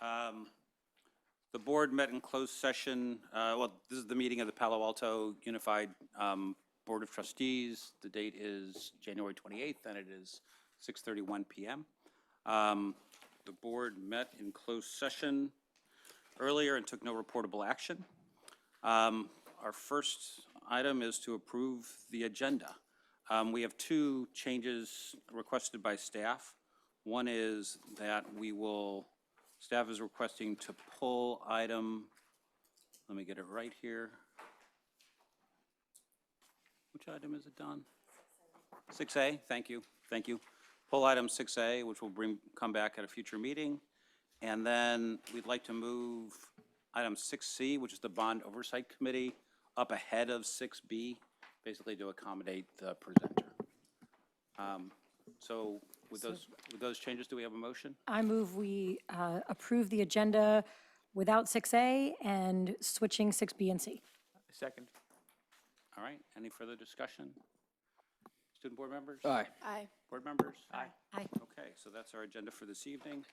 Um, The board met in closed session. Well, this is the meeting of the Palo Alto Unified Board of Trustees. The date is January 28th, and it is 6:31 p.m. The board met in closed session earlier and took no reportable action. Our first item is to approve the agenda. We have two changes requested by staff. One is that staff is requesting to pull item, let me get it right here. Which item is it, Don? 6A, thank you. Pull item 6A, which will come back at a future meeting. And then we'd like to move item 6C, which is the Bond Oversight Committee, up ahead of 6B, basically to accommodate the presenter. So with those changes, do we have a motion? I move we approve the agenda without 6A and switching 6B and C. Second. All right, any further discussion? Student board members? Aye. Aye. Board members? Aye. Aye. Okay, so that's our agenda for this evening.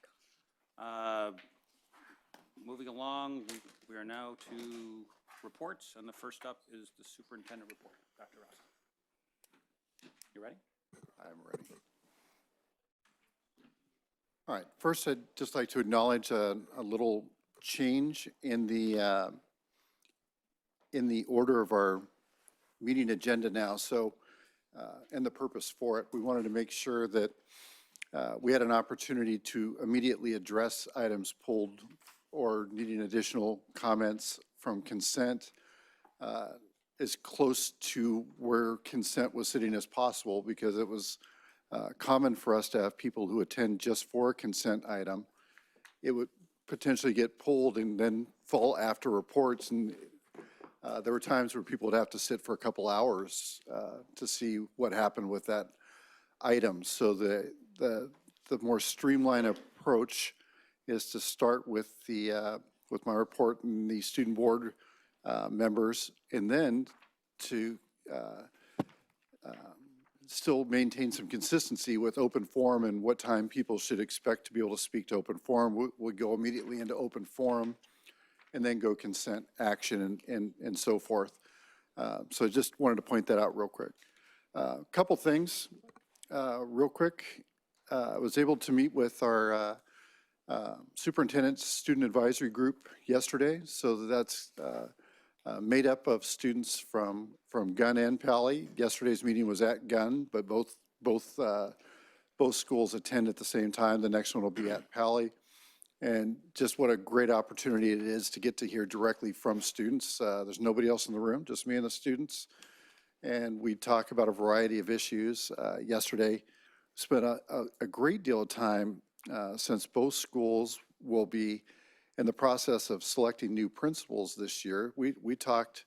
Moving along, we are now to reports, and the first up is the superintendent report. Dr. Ross. You ready? I'm ready. All right, first I'd just like to acknowledge a little change in the order of our meeting agenda now. So, and the purpose for it, we wanted to make sure that we had an opportunity to immediately address items pulled or needing additional comments from consent as close to where consent was sitting as possible, because it was common for us to have people who attend just for a consent item. It would potentially get pulled and then fall after reports, and there were times where people would have to sit for a couple hours to see what happened with that item. So the more streamlined approach is to start with with my report and the student board members, and then to still maintain some consistency with open forum and what time people should expect to be able to speak to open forum. We'll go immediately into open forum and then go consent action and so forth. So I just wanted to point that out real quick. Couple things real quick. I was able to meet with our superintendent's student advisory group yesterday. So that's made up of students from Gunn and Pally. Yesterday's meeting was at Gunn, but both schools attend at the same time. The next one will be at Pally. And just what a great opportunity it is to get to hear directly from students. There's nobody else in the room, just me and the students. And we talk about a variety of issues. Yesterday, spent a great deal of time since both schools will be in the process of selecting new principals this year. We talked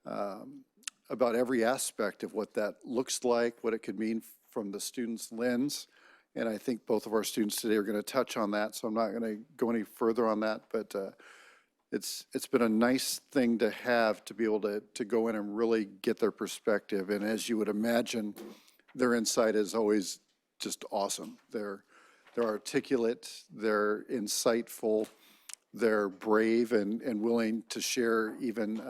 about every aspect of what that looks like, what it could mean from the student's lens. And I think both of our students today are going to touch on that, so I'm not going to go any further on that. But it's been a nice thing to have, to be able to go in and really get their perspective. And as you would imagine, their insight is always just awesome. They're articulate, they're insightful, they're brave and willing to share even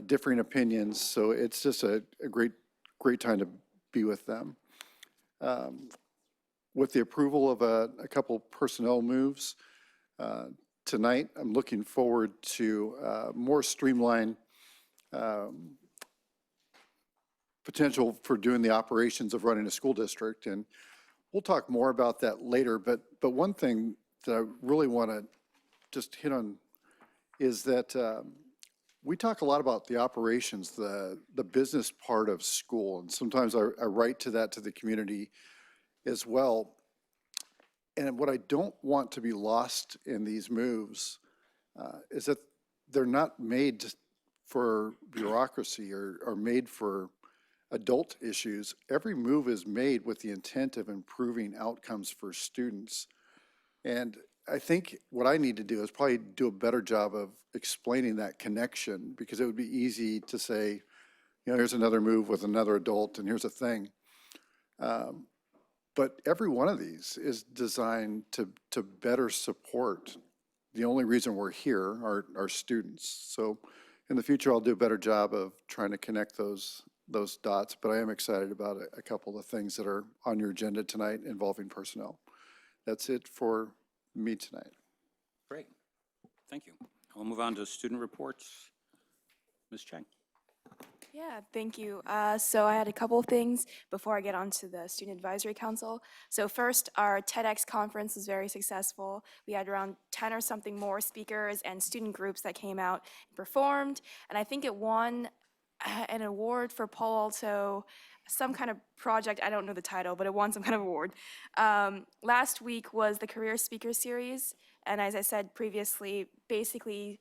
differing opinions. So it's just a great time to be with them. With the approval of a couple personnel moves tonight, I'm looking forward to more streamlined potential for doing the operations of running a school district. And we'll talk more about that later. But one thing that I really want to just hit on is that we talk a lot about the operations, the business part of school. And sometimes I write to the community as well. And what I don't want to be lost in these moves is that they're not made for bureaucracy or made for adult issues. Every move is made with the intent of improving outcomes for students. And I think what I need to do is probably do a better job of explaining that connection, because it would be easy to say, here's another move with another adult and here's a thing. But every one of these is designed to better support the only reason we're here are students. So in the future, I'll do a better job of trying to connect those dots, but I am excited about a couple of things that are on your agenda tonight involving personnel. That's it for me tonight. Great. Thank you. We'll move on to student reports. Ms. Chang. Yeah, thank you. So I had a couple of things before I get on to the Student Advisory Council. So first, our TEDx conference was very successful. We had around 10 or something more speakers and student groups that came out and performed. And I think it won an award for Palo Alto, some kind of project, I don't know the title, but it won some kind of award. Last week was the Career Speaker Series. And as I said previously, basically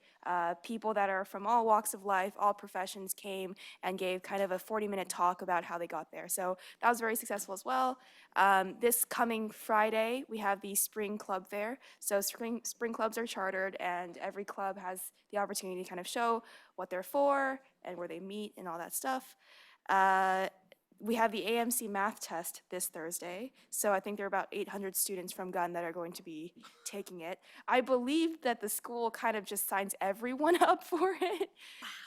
people that are from all walks of life, all professions came and gave kind of a 40-minute talk about how they got there. So that was very successful as well. This coming Friday, we have the Spring Club Fair. So spring clubs are chartered, and every club has the opportunity to kind of show what they're for and where they meet and all that stuff. We have the AMC math test this Thursday, so I think there are about 800 students from Gunn that are going to be taking it. I believe that the school kind of just signs everyone up for it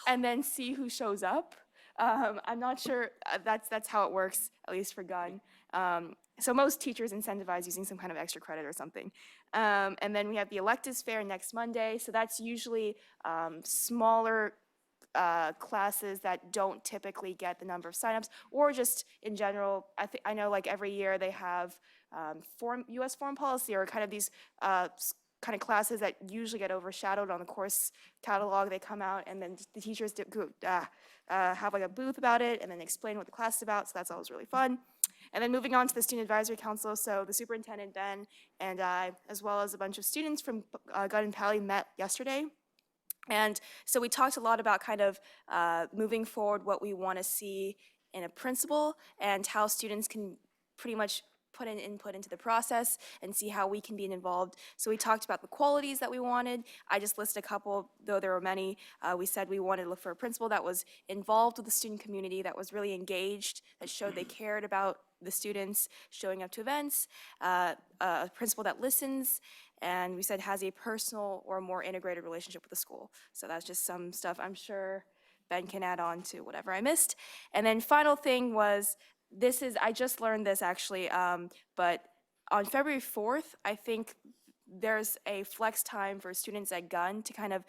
and then see who shows up. I'm not sure that's how it works, at least for Gunn. So most teachers incentivize using some kind of extra credit or something. And then we have the electives fair next Monday, so that's usually smaller classes that don't typically get the number of signups, or just in general. I know like every year they have U.S. foreign policy, or kind of these kind of classes that usually get overshadowed on the course catalog. They come out, and then the teachers have like a booth about it, and then explain what the class is about. So that's always really fun. And then moving on to the Student Advisory Council, so the superintendent, Ben, and I, as well as a bunch of students from Gunn and Pally, met yesterday. And so we talked a lot about kind of moving forward what we want to see in a principal, and how students can pretty much put in input into the process and see how we can be involved. So we talked about the qualities that we wanted. I just listed a couple, though there were many. We said we wanted to look for a principal that was involved with the student community, that was really engaged, that showed they cared about the students showing up to events, a principal that listens, and we said has a personal or more integrated relationship with the school. So that's just some stuff I'm sure Ben can add on to whatever I missed. And then final thing was, I just learned this actually, but on February 4th, I think there's a flex time for students at Gunn to kind of,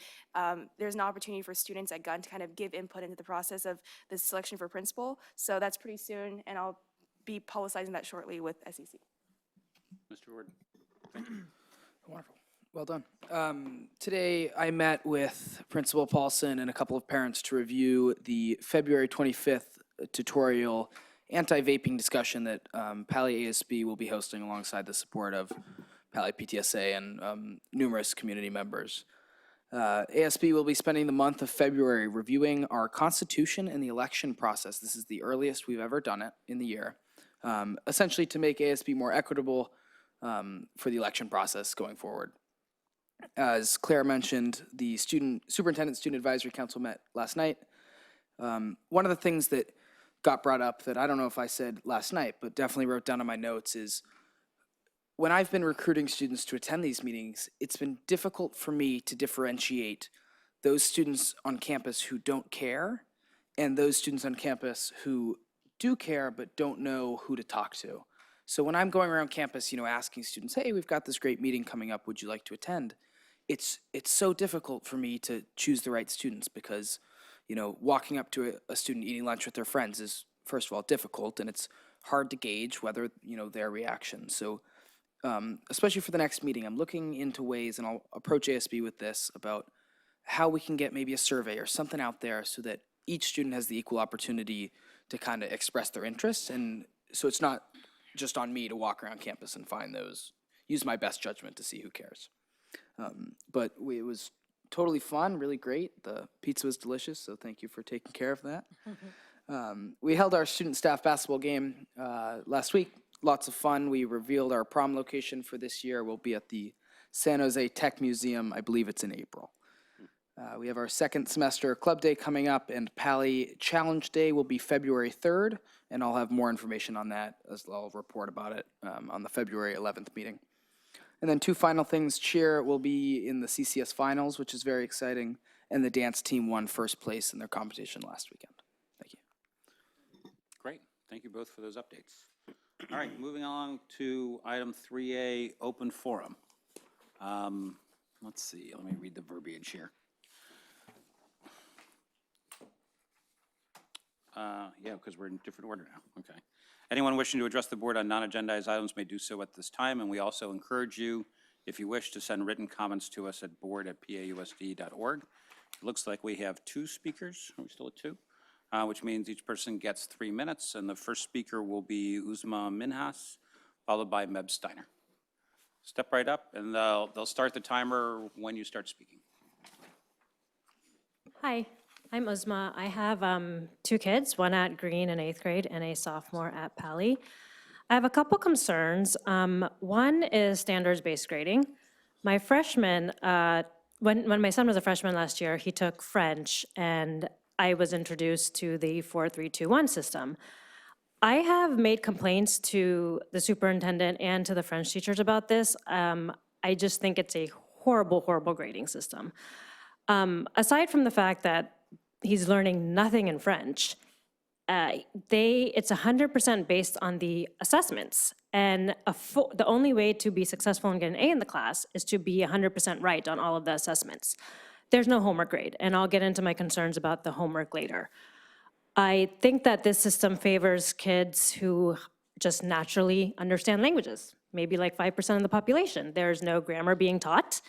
there's an opportunity for students at Gunn to kind of give input into the process of the selection for principal. So that's pretty soon, and I'll be publicizing that shortly with SEC. Mr. Ward. Wonderful. Well done. Today I met with Principal Paulson and a couple of parents to review the February 25th tutorial anti-vaping discussion that Pally ASB will be hosting alongside the support of Pally PTSA and numerous community members. ASB will be spending the month of February reviewing our Constitution and the election process. This is the earliest we've ever done it in the year, essentially to make ASB more equitable for the election process going forward. As Claire mentioned, the Superintendent Student Advisory Council met last night. One of the things that got brought up that I don't know if I said last night, but definitely wrote down in my notes, is when I've been recruiting students to attend these meetings, it's been difficult for me to differentiate those students on campus who don't care and those students on campus who do care but don't know who to talk to. So when I'm going around campus, asking students, hey, we've got this great meeting coming up, would you like to attend? It's so difficult for me to choose the right students because, walking up to a student eating lunch with their friends is, first of all, difficult, and it's hard to gauge whether, their reaction. So especially for the next meeting, I'm looking into ways, and I'll approach ASB with this, about how we can get maybe a survey or something out there so that each student has the equal opportunity to kind of express their interests. And so it's not just on me to walk around campus and find those, use my best judgment to see who cares. But it was totally fun, really great. The pizza was delicious, so thank you for taking care of that. We held our student staff basketball game last week. Lots of fun. We revealed our prom location for this year. We'll be at the San Jose Tech Museum. I believe it's in April. We have our second semester club day coming up, and Pally Challenge Day will be February 3rd, and I'll have more information on that as I'll report about it on the February 11th meeting. And then 2 final things. Cheer will be in the CCS finals, which is very exciting. And the dance team won first place in their competition last weekend. Thank you. Great. Thank you both for those updates. All right, moving on to item 3A, open forum. Let's see, let me read the verbiage here. Yeah, because we're in different order now. Okay. Anyone wishing to address the board on non-agendized items may do so at this time, and we also encourage you, if you wish, to send written comments to us at board@pausd.org. It looks like we have 2 speakers. Are we still at 2? Which means each person gets 3 minutes, and the first speaker will be Uzma Minhas, followed by Meb Steiner. Step right up, and they'll start the timer when you start speaking. Hi, I'm Uzma. I have 2 kids, one at Green in 8th grade and a sophomore at Pally. I have a couple concerns. One is standards-based grading. My freshman, when my son was a freshman last year, he took French, and I was introduced to the 4-3-2-1 system. I have made complaints to the superintendent and to the French teachers about this. I just think it's a horrible, horrible grading system. Aside from the fact that he's learning nothing in French, it's 100% based on the assessments. And the only way to be successful and get an A in the class is to be 100% right on all of the assessments. There's no homework grade, and I'll get into my concerns about the homework later. I think that this system favors kids who just naturally understand languages, maybe like 5% of the population. There's no grammar being taught.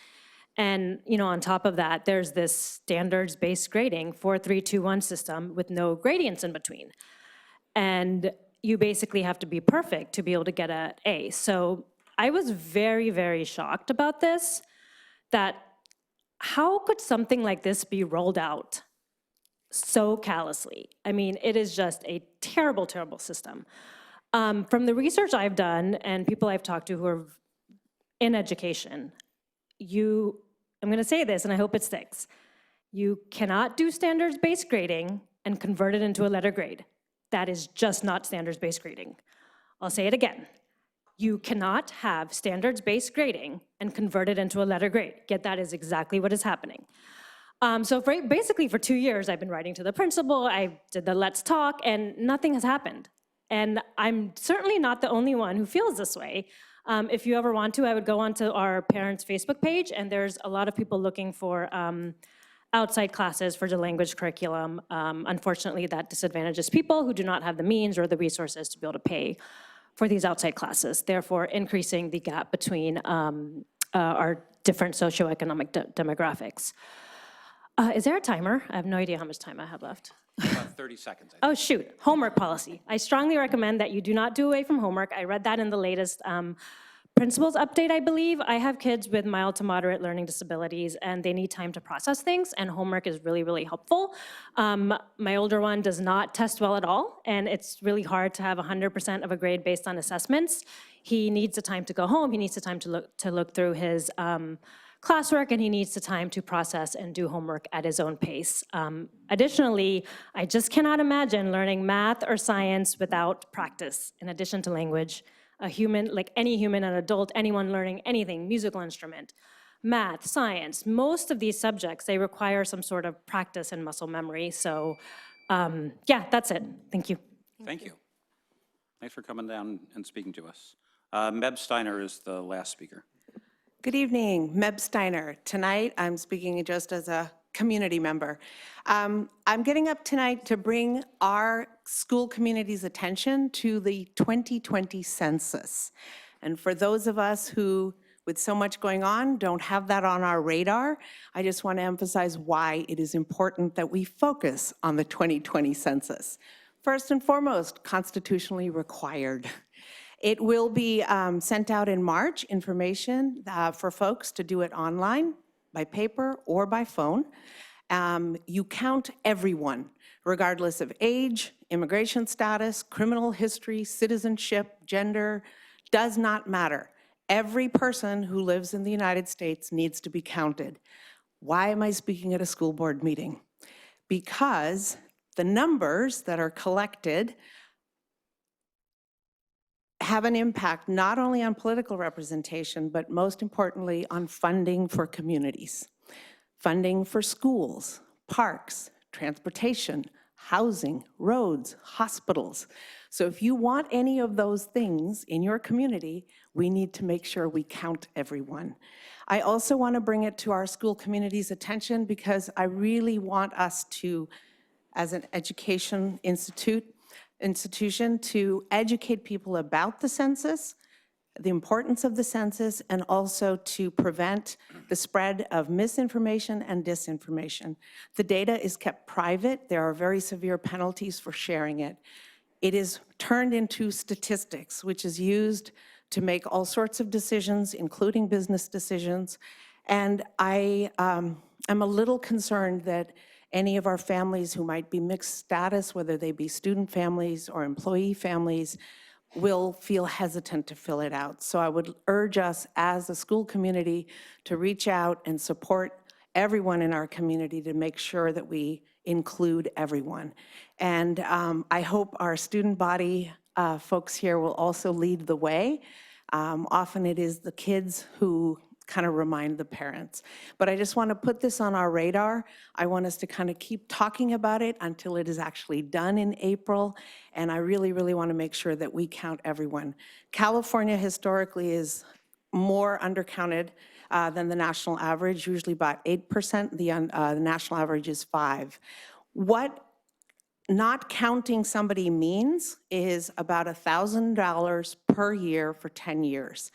And, on top of that, there's this standards-based grading 4-3-2-1 system with no gradients in between. And you basically have to be perfect to be able to get an A. So I was very, very shocked about this, that how could something like this be rolled out so callously? I mean, it is just a terrible, terrible system. From the research I've done and people I've talked to who are in education, I'm going to say this and I hope it sticks. You cannot do standards-based grading and convert it into a letter grade. That is just not standards-based grading. I'll say it again. You cannot have standards-based grading and convert it into a letter grade. Yet that is exactly what is happening. So basically for 2 years, I've been writing to the principal, I did the Let's Talk, and nothing has happened. And I'm certainly not the only one who feels this way. If you ever want to, I would go onto our parents' Facebook page, and there's a lot of people looking for outside classes for the language curriculum. Unfortunately, that disadvantages people who do not have the means or the resources to be able to pay for these outside classes, therefore increasing the gap between our different socioeconomic demographics. Is there a timer? I have no idea how much time I have left. About 30 seconds. Oh, shoot, homework policy. I strongly recommend that you do not do away from homework. I read that in the latest principals update, I believe. I have kids with mild to moderate learning disabilities, and they need time to process things, and homework is really, really helpful. My older one does not test well at all, and it's really hard to have 100% of a grade based on assessments. He needs the time to go home. He needs the time to look through his classwork, and he needs the time to process and do homework at his own pace. Additionally, I just cannot imagine learning math or science without practice, in addition to language. A human, like any human, an adult, anyone learning anything, musical instrument, math, science, most of these subjects, they require some sort of practice and muscle memory. So yeah, that's it. Thank you. Thank you. Thanks for coming down and speaking to us. Meb Steiner is the last speaker. Good evening, Meb Steiner. Tonight, I'm speaking just as a community member. I'm getting up tonight to bring our school community's attention to the 2020 census. And for those of us who, with so much going on, don't have that on our radar, I just want to emphasize why it is important that we focus on the 2020 census. First and foremost, constitutionally required. It will be sent out in March, information for folks to do it online, by paper, or by phone. You count everyone, regardless of age, immigration status, criminal history, citizenship, gender, does not matter. Every person who lives in the United States needs to be counted. Why am I speaking at a school board meeting? Because the numbers that are collected have an impact not only on political representation, but most importantly on funding for communities, funding for schools, parks, transportation, housing, roads, hospitals. So if you want any of those things in your community, we need to make sure we count everyone. I also want to bring it to our school community's attention because I really want us to, as an education institution, to educate people about the census, the importance of the census, and also to prevent the spread of misinformation and disinformation. The data is kept private. There are very severe penalties for sharing it. It is turned into statistics, which is used to make all sorts of decisions, including business decisions. And I am a little concerned that any of our families who might be mixed status, whether they be student families or employee families, will feel hesitant to fill it out. So I would urge us as a school community to reach out and support everyone in our community to make sure that we include everyone. And I hope our student body folks here will also lead the way. Often it is the kids who kind of remind the parents. But I just want to put this on our radar. I want us to kind of keep talking about it until it is actually done in April. And I really, really want to make sure that we count everyone. California historically is more undercounted than the national average, usually about 8%. The national average is 5%. What not counting somebody means is about $1,000 per year for 10 years.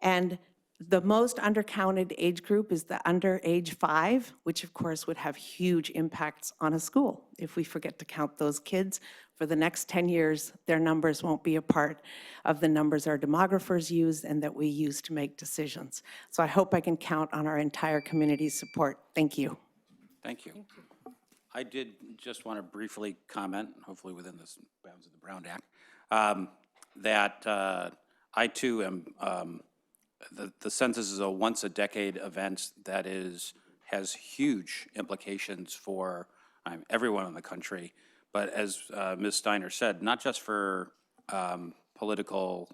And the most undercounted age group is the under age 5, which of course would have huge impacts on a school. If we forget to count those kids for the next 10 years, their numbers won't be a part of the numbers our demographers use and that we use to make decisions. So I hope I can count on our entire community's support. Thank you. Thank you. I did just want to briefly comment, hopefully within the bounds of the Brown Act, that I too am, the census is a once-a-decade event that has huge implications for everyone in the country. But as Ms. Steiner said, not just for political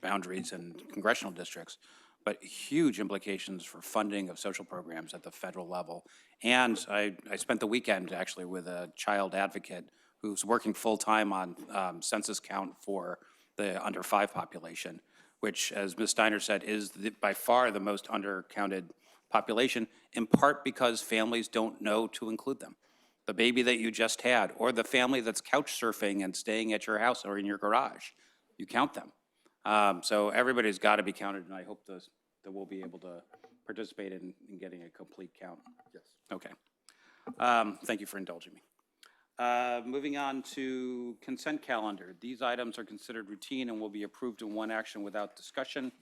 boundaries and congressional districts, but huge implications for funding of social programs at the federal level. And I spent the weekend actually with a child advocate who's working full-time on census count for the under 5 population, which, as Ms. Steiner said, is by far the most undercounted population, in part because families don't know to include them. The baby that you just had, or the family that's couch surfing and staying at your house or in your garage, you count them. So everybody's got to be counted, and I hope that we'll be able to participate in getting a complete count. Yes. Okay. Thank you for indulging me. Moving on to consent calendar. These items are considered routine and will be approved in one action without discussion.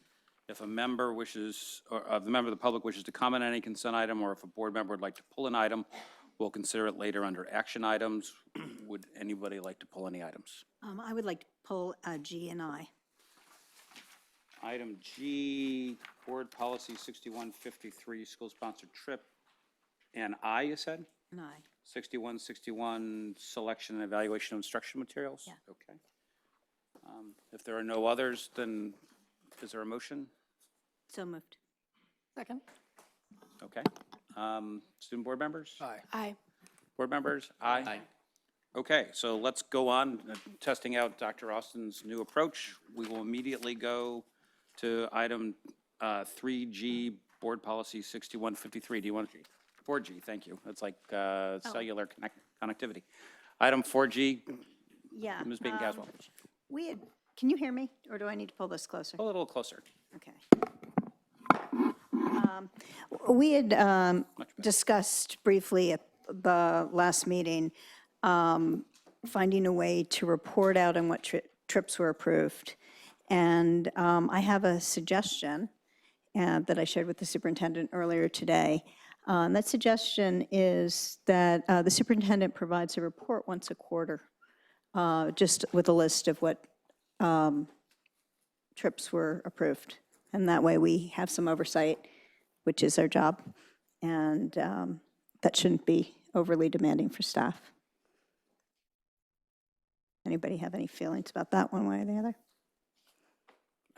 If a member wishes, or if the member of the public wishes to comment on any consent item, or if a board member would like to pull an item, we'll consider it later under action items. Would anybody like to pull any items? I would like to pull G and I. Item G, Board Policy 6153, school-sponsored trip. And I, you said? And I. 6161, selection and evaluation of instruction materials? Yeah. Okay. If there are no others, then is there a motion? So moved. Second. Okay. Student board members? Aye. Aye. Board members? Aye. Aye. Okay, so let's go on testing out Dr. Austin's new approach. We will immediately go to item 3G, Board Policy 6153. Do you want to? 4G, thank you. It's like cellular connectivity. Item 4G, Yeah. Ms. Bacon-Caswell. Can you hear me, or do I need to pull this closer? A little closer. Okay. We had discussed briefly at the last meeting, finding a way to report out on what trips were approved. And I have a suggestion that I shared with the superintendent earlier today. That suggestion is that the superintendent provides a report once a quarter, just with a list of what trips were approved. And that way we have some oversight, which is our job. And that shouldn't be overly demanding for staff. Anybody have any feelings about that one way or the other?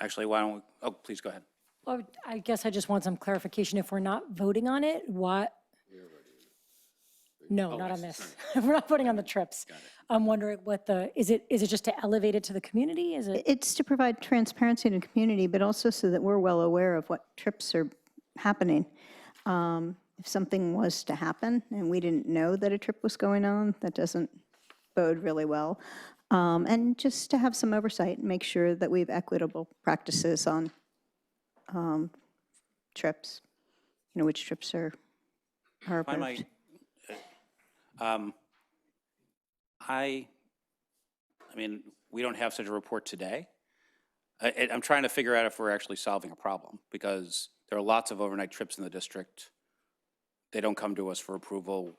Actually, why don't we, oh, please go ahead. Oh, I guess I just want some clarification. If we're not voting on it, what? No, not on this. We're not voting on the trips. I'm wondering what is it just to elevate it to the community? Is it? It's to provide transparency to the community, but also so that we're well aware of what trips are happening. If something was to happen and we didn't know that a trip was going on, that doesn't bode really well. And just to have some oversight and make sure that we have equitable practices on trips, which trips are If I approved. might, I mean, we don't have such a report today. I'm trying to figure out if we're actually solving a problem, because there are lots of overnight trips in the district. They don't come to us for approval.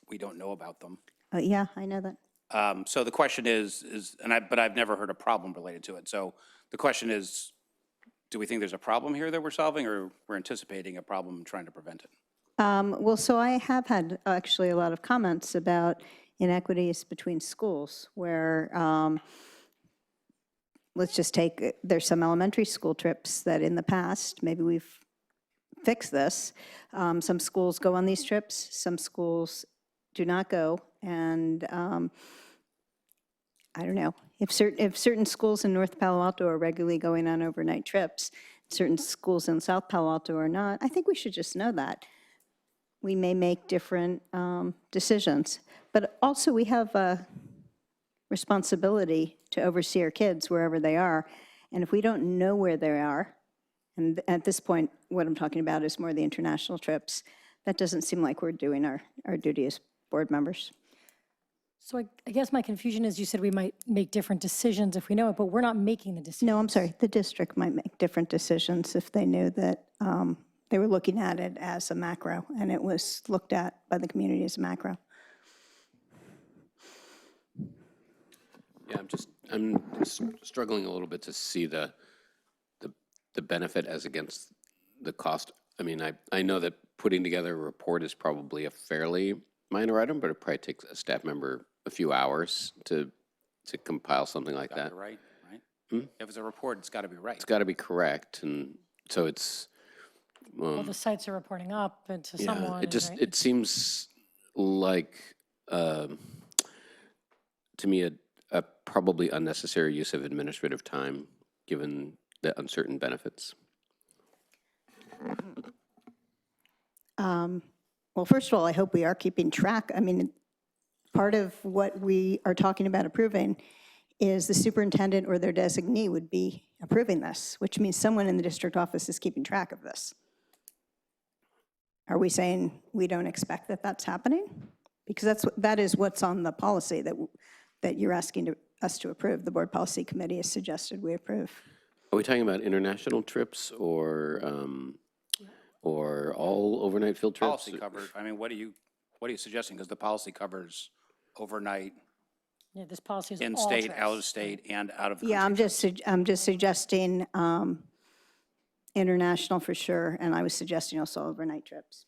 We don't know about them. Yeah, I know that. So the question is, but I've never heard a problem related to it. So the question is, do we think there's a problem here that we're solving, or we're anticipating a problem and trying to prevent it? Well, so I have had actually a lot of comments about inequities between schools where, let's just take, there's some elementary school trips that in the past, maybe we've fixed this. Some schools go on these trips, some schools do not go. And I don't know, if certain schools in North Palo Alto are regularly going on overnight trips, certain schools in South Palo Alto are not, I think we should just know that. We may make different decisions. But also we have a responsibility to oversee our kids wherever they are. And if we don't know where they are, and at this point, what I'm talking about is more the international trips, that doesn't seem like we're doing our duty as board members. So I guess my confusion is you said we might make different decisions if we know it, but we're not making the decision. No, I'm sorry, the district might make different decisions if they knew that they were looking at it as a macro, and it was looked at by the community as a macro. Yeah, I'm struggling a little bit to see the benefit as against the cost. I mean, I know that putting together a report is probably a fairly minor item, but it probably takes a staff member a few hours to compile something like that. Right, right? If it's a report, it's got to be right. It's got to be correct, and so it's. Well, the sites are reporting up and to someone. It just right? it seems like to me a probably unnecessary use of administrative time, given the uncertain benefits. Well, first of all, I hope we are keeping track. I mean, part of what we are talking about approving is the superintendent or their designee would be approving this, which means someone in the district office is keeping track of this. Are we saying we don't expect that that's happening? Because that is what's on the policy that you're asking us to approve. The board policy committee has suggested we approve. Are we talking about international trips or all overnight field trips? Policy covers, I mean, what are you suggesting? Because the policy covers overnight, Yeah, this policy is all in-state, trips. out of state, and out of the country. Yeah, I'm just suggesting international for sure, and I was suggesting also overnight trips.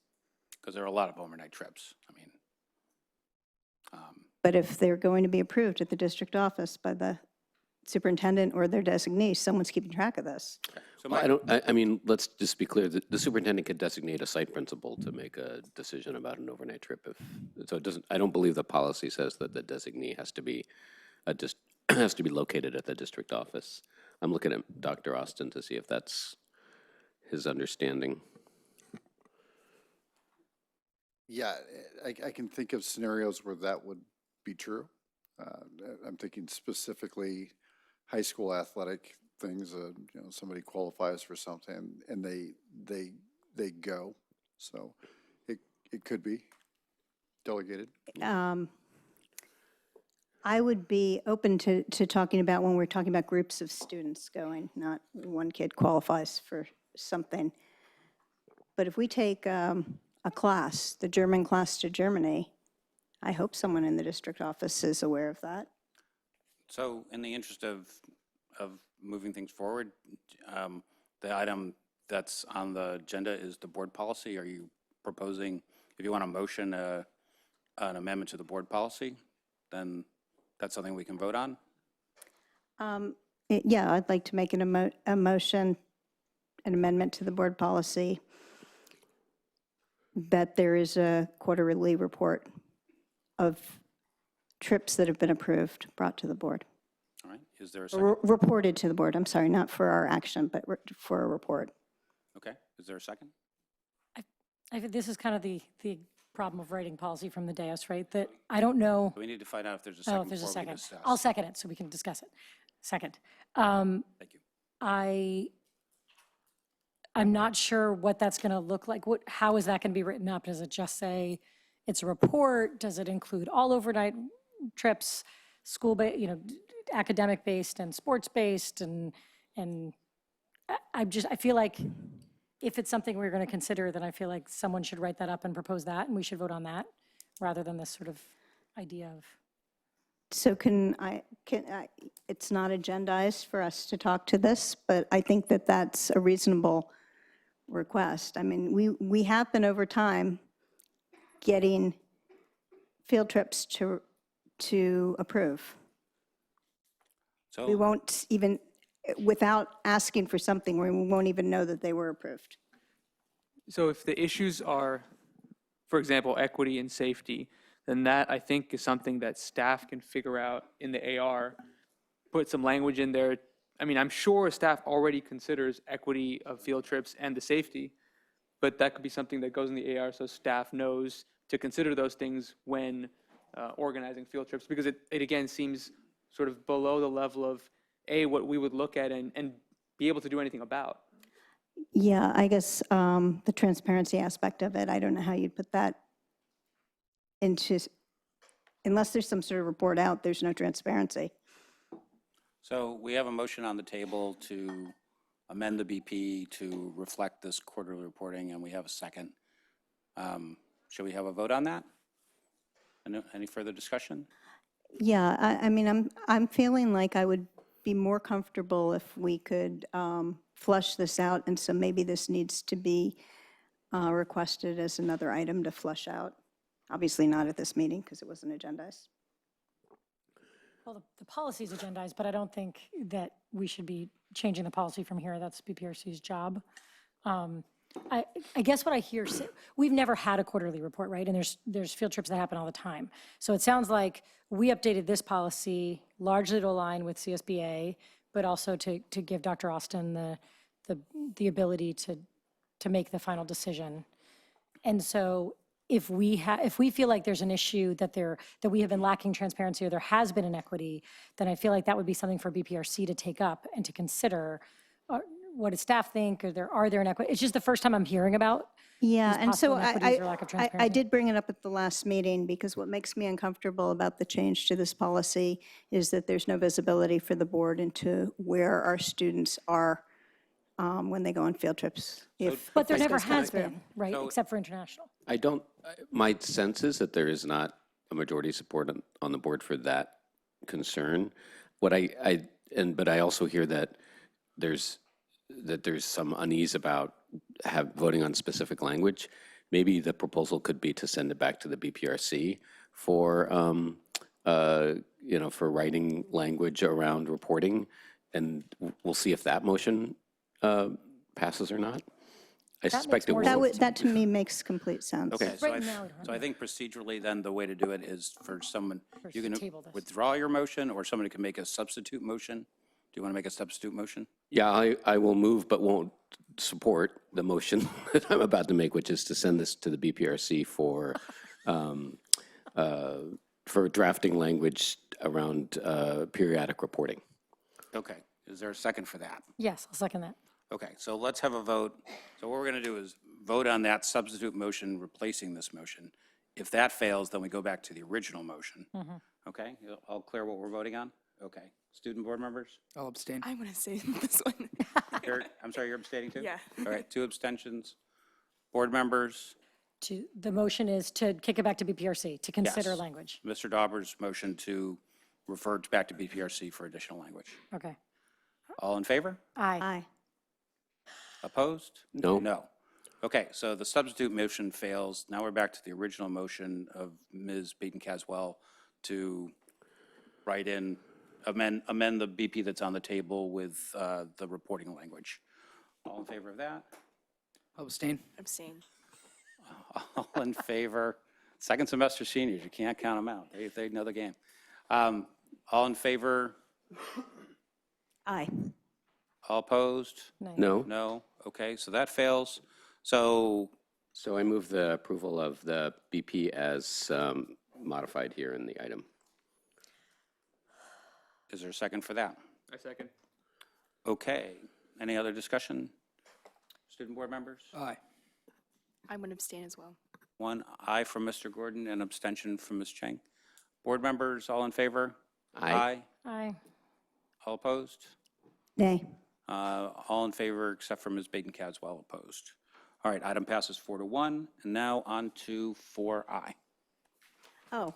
Because there are a lot of overnight trips. I mean, But if they're going to be approved at the district office by the superintendent or their designee, someone's keeping track of this. so Well, I mean, let's just be clear, the superintendent could designate a site principal to make a decision about an overnight trip. So it doesn't, I don't believe the policy says that the designee has to be has to be located at the district office. I'm looking at Dr. Austin to see if that's his understanding. Yeah, I can think of scenarios where that would be true. I'm thinking specifically high school athletic things, somebody qualifies for something and they go. So it could be delegated. I would be open to talking about when we're talking about groups of students going, not one kid qualifies for something. But if we take a class, the German class to Germany, I hope someone in the district office is aware of that. So in the interest of moving things forward, the item that's on the agenda is the board policy. Are you proposing, if you want to motion an amendment to the board policy, then that's something we can vote on? Yeah, I'd like to make a motion, an amendment to the board policy that there is a quarterly report of trips that have been approved, brought to the board. All right, is there a second? Reported to the board, I'm sorry, not for our action, but for a report. Okay, is there a second? I think this is kind of the problem of writing policy from the dais, right? That I don't know. We need to find out if there's a Oh, second if there's a before we second. discuss. I'll second it so we can discuss it. Second. Thank you. I'm not sure what that's going to look like. How is that going to be written up? Does it just say it's a report? Does it include all overnight trips, academic-based and sports-based? And I feel like if it's something we're going to consider, then I feel like someone should write that up and propose that, and we should vote on that, rather than this sort of idea of. So it's not agendized for us to talk to this, but I think that that's a reasonable request. I mean, we have been over time getting field trips to approve. We So, won't even, without asking for something, we won't even know that they were approved. So if the issues are, for example, equity and safety, then that, I think, is something that staff can figure out in the AR, put some language in there. I mean, I'm sure staff already considers equity of field trips and the safety, but that could be something that goes in the AR so staff knows to consider those things when organizing field trips, because it again seems sort of below the level of what we would look at and be able to do anything about. Yeah, I guess the transparency aspect of it, I don't know how you'd put that into, unless there's some sort of report out, there's no transparency. so we have a motion on the table to amend the BP to reflect this quarterly reporting, and we have a second. Should we have a vote on that? Any further discussion? Yeah, I mean, I'm feeling like I would be more comfortable if we could flush this out, and so maybe this needs to be requested as another item to flush out. Obviously not at this meeting because it wasn't agendized. Well, the policy's agendized, but I don't think that we should be changing the policy from here. That's BPRC's job. I guess what I hear, we've never had a quarterly report, right? And there's field trips that happen all the time. So it sounds like we updated this policy largely to align with CSBA, but also to give Dr. Austin the ability to make the final decision. And so if we feel like there's an issue that we have been lacking transparency or there has been inequity, then I feel like that would be something for BPRC to take up and to consider. What does staff think? Are there inequity? It's just the first time I'm hearing about Yeah, these and so possible inequities or lack of I transparency. did bring it up at the last meeting because what makes me uncomfortable about the change to this policy is that there's no visibility for the board into where our students are when they go on field trips. But there this never goes has through. been, right, So- except for international. My sense is that there is not a majority support on the board for that concern. But I also hear that there's some unease about voting on specific language. Maybe the proposal could be to send it back to the BPRC for for writing language around reporting, and we'll see if that motion passes or not. I suspect it more will. sense. That to me makes complete sense. Okay, so Right now, we don't have I think procedurally then, the way to do it is for someone, you to can table this. withdraw your motion, or somebody can make a substitute motion. Do you want to make a substitute motion? Yeah, I will move, but won't support the motion that I'm about to make, which is to send this to the BPRC for drafting language around periodic reporting. Okay, is there a second for that? Yes, I'll second that. Okay, so let's have a vote. So what we're going to do is vote on that substitute motion replacing this motion. If that fails, then we go back to the original motion. Okay, all clear what we're voting on? Okay, student board members? I'll abstain. I want to say this one. I'm sorry, you're abstaining too? Yeah. All right, 2 abstentions. Board members? The motion is to kick it back to BPRC, to consider Yes. language. Mr. Dauber's motion to refer it back to BPRC for additional language. Okay. All in favor? Aye. Aye. Opposed? No. No. Okay, so the substitute motion fails. Now we're back to the original motion of Ms. Beaton-Caswell to write in amend the BP that's on the table with the reporting language. All in favor of that? Abstain? Abstain. All in favor? Second semester seniors, you can't count them out. They know the game. All in favor? Aye. All opposed? No? No? Okay, so that fails. So So I move the approval of the BP as modified here in the item. is there a second for that? I second. Okay. Any other discussion? Student board members? Aye. I'm going to abstain as well. One aye from Mr. Gordon and abstention from Ms. Chang. Board members, all in favor? Aye. Aye. All opposed? Nay. All in favor except for Ms. Bacon-Caswell opposed. All right, item passes 4-1. And now on to 4I. Oh,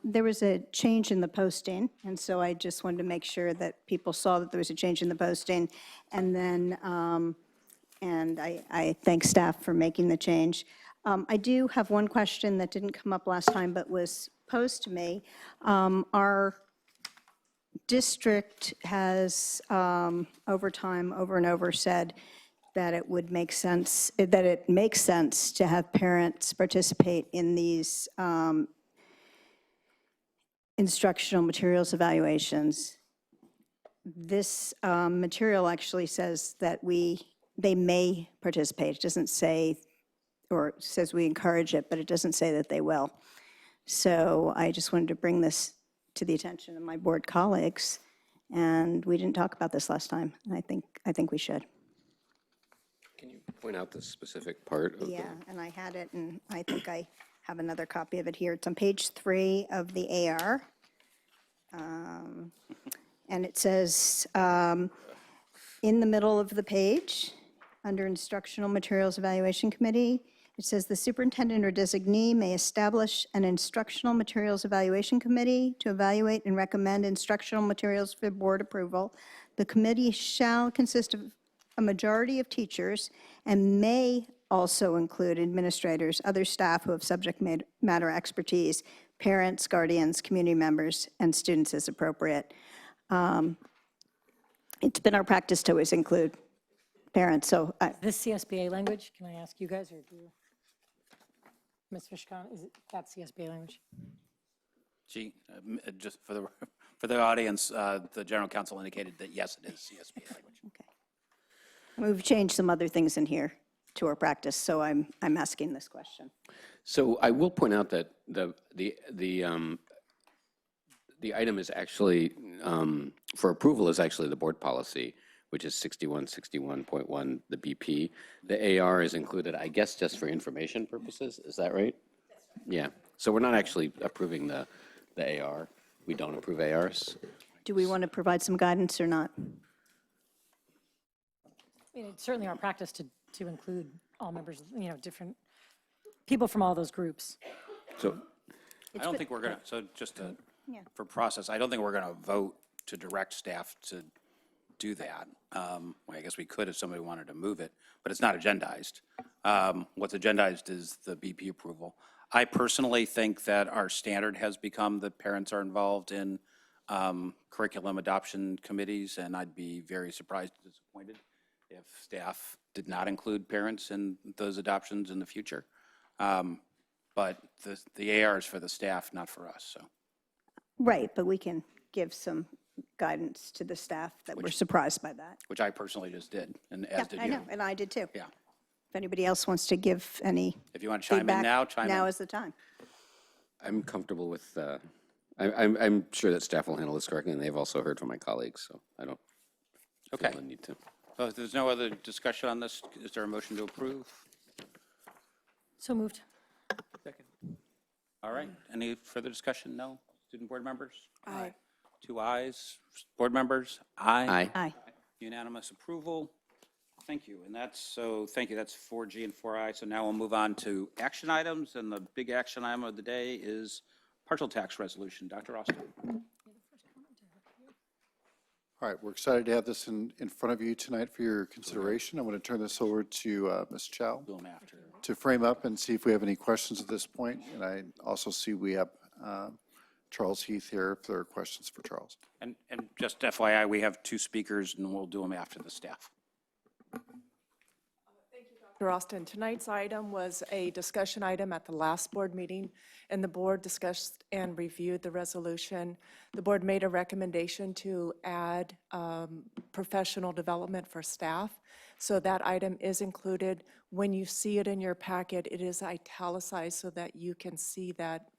there was a change in the posting, and so I just wanted to make sure that people saw that there was a change in the posting. And then, and I thank staff for making the change. I do have one question that didn't come up last time, but was posed to me. Our district has, over time, over and over, said that it would make sense, that it makes sense to have parents participate in these instructional materials evaluations. This material actually says that they may participate. It doesn't say, or it says we encourage it, but it doesn't say that they will. So I just wanted to bring this to the attention of my board colleagues, and we didn't talk about this last time, and I think we should. Can you point out the specific part of the? Yeah, and I had it, and I think I have another copy of it here. It's on page 3 of the AR. And it says, in the middle of the page, under Instructional Materials Evaluation Committee, it says the superintendent or designee may establish an Instructional Materials Evaluation Committee to evaluate and recommend instructional materials for board approval. The committee shall consist of a majority of teachers and may also include administrators, other staff who have subject matter expertise, parents, guardians, community members, and students as appropriate. It's been our practice to always include parents, so This CSBA language, can I ask you guys, or do you? Ms. Fishcon, is it that CSBA language? Gee, just for the audience, the general counsel indicated that yes, it is CSBA language. we've changed some other things in here to our practice, so I'm asking this question. So I will point out that the item is actually, for approval is actually the board policy, which is 6161.1, the BP. The AR is included, I guess, just for information purposes. Is that right? Yeah. So we're not actually approving the AR. We don't approve ARs. Do we want to provide some guidance or not? I mean, it's certainly our practice to include all members, different people from all those groups. So I don't think we're going to, so just to, Yeah. for process, I don't think we're going to vote to direct staff to do that. Well, I guess we could if somebody wanted to move it, but it's not agendized. What's agendized is the BP approval. I personally think that our standard has become that parents are involved in curriculum adoption committees, and I'd be very surprised and disappointed if staff did not include parents in those adoptions in the future. But the AR is for the staff, not for us, so. Right, but we can give some guidance to the staff that we're surprised by that. Which I personally just did, and as did you. I know, and I did too. Yeah. If anybody else wants to give any If you want to chime in feedback, now, chime in. now is the time. I'm comfortable with, I'm sure that staff will handle this correctly, and they've also heard from my colleagues, so I don't Okay. feel the need to. So if there's no other discussion on this, is there a motion to approve? So moved. Second. All right, any further discussion? No? Student board members? Aye. 2 ayes. Board members? Aye. Aye. Aye. Unanimous approval. Thank you. And thank you, that's 4G and 4I. So now we'll move on to action items, and the big action item of the day is partial tax resolution. Dr. Austin. All right, we're excited to have this in front of you tonight for your consideration. I'm going to turn this over to Ms. Chow Do them after. to frame up and see if we have any questions at this point. And I also see we have Charles Heath here if there are questions for Charles. And just FYI, we have 2 speakers, and we'll do them after the staff. Dr. Austin, tonight's item was a discussion item at the last board meeting, and the board discussed and reviewed the resolution. The board made a recommendation to add professional development for staff. So that item is included. When you see it in your packet, it is italicized so that you can see that,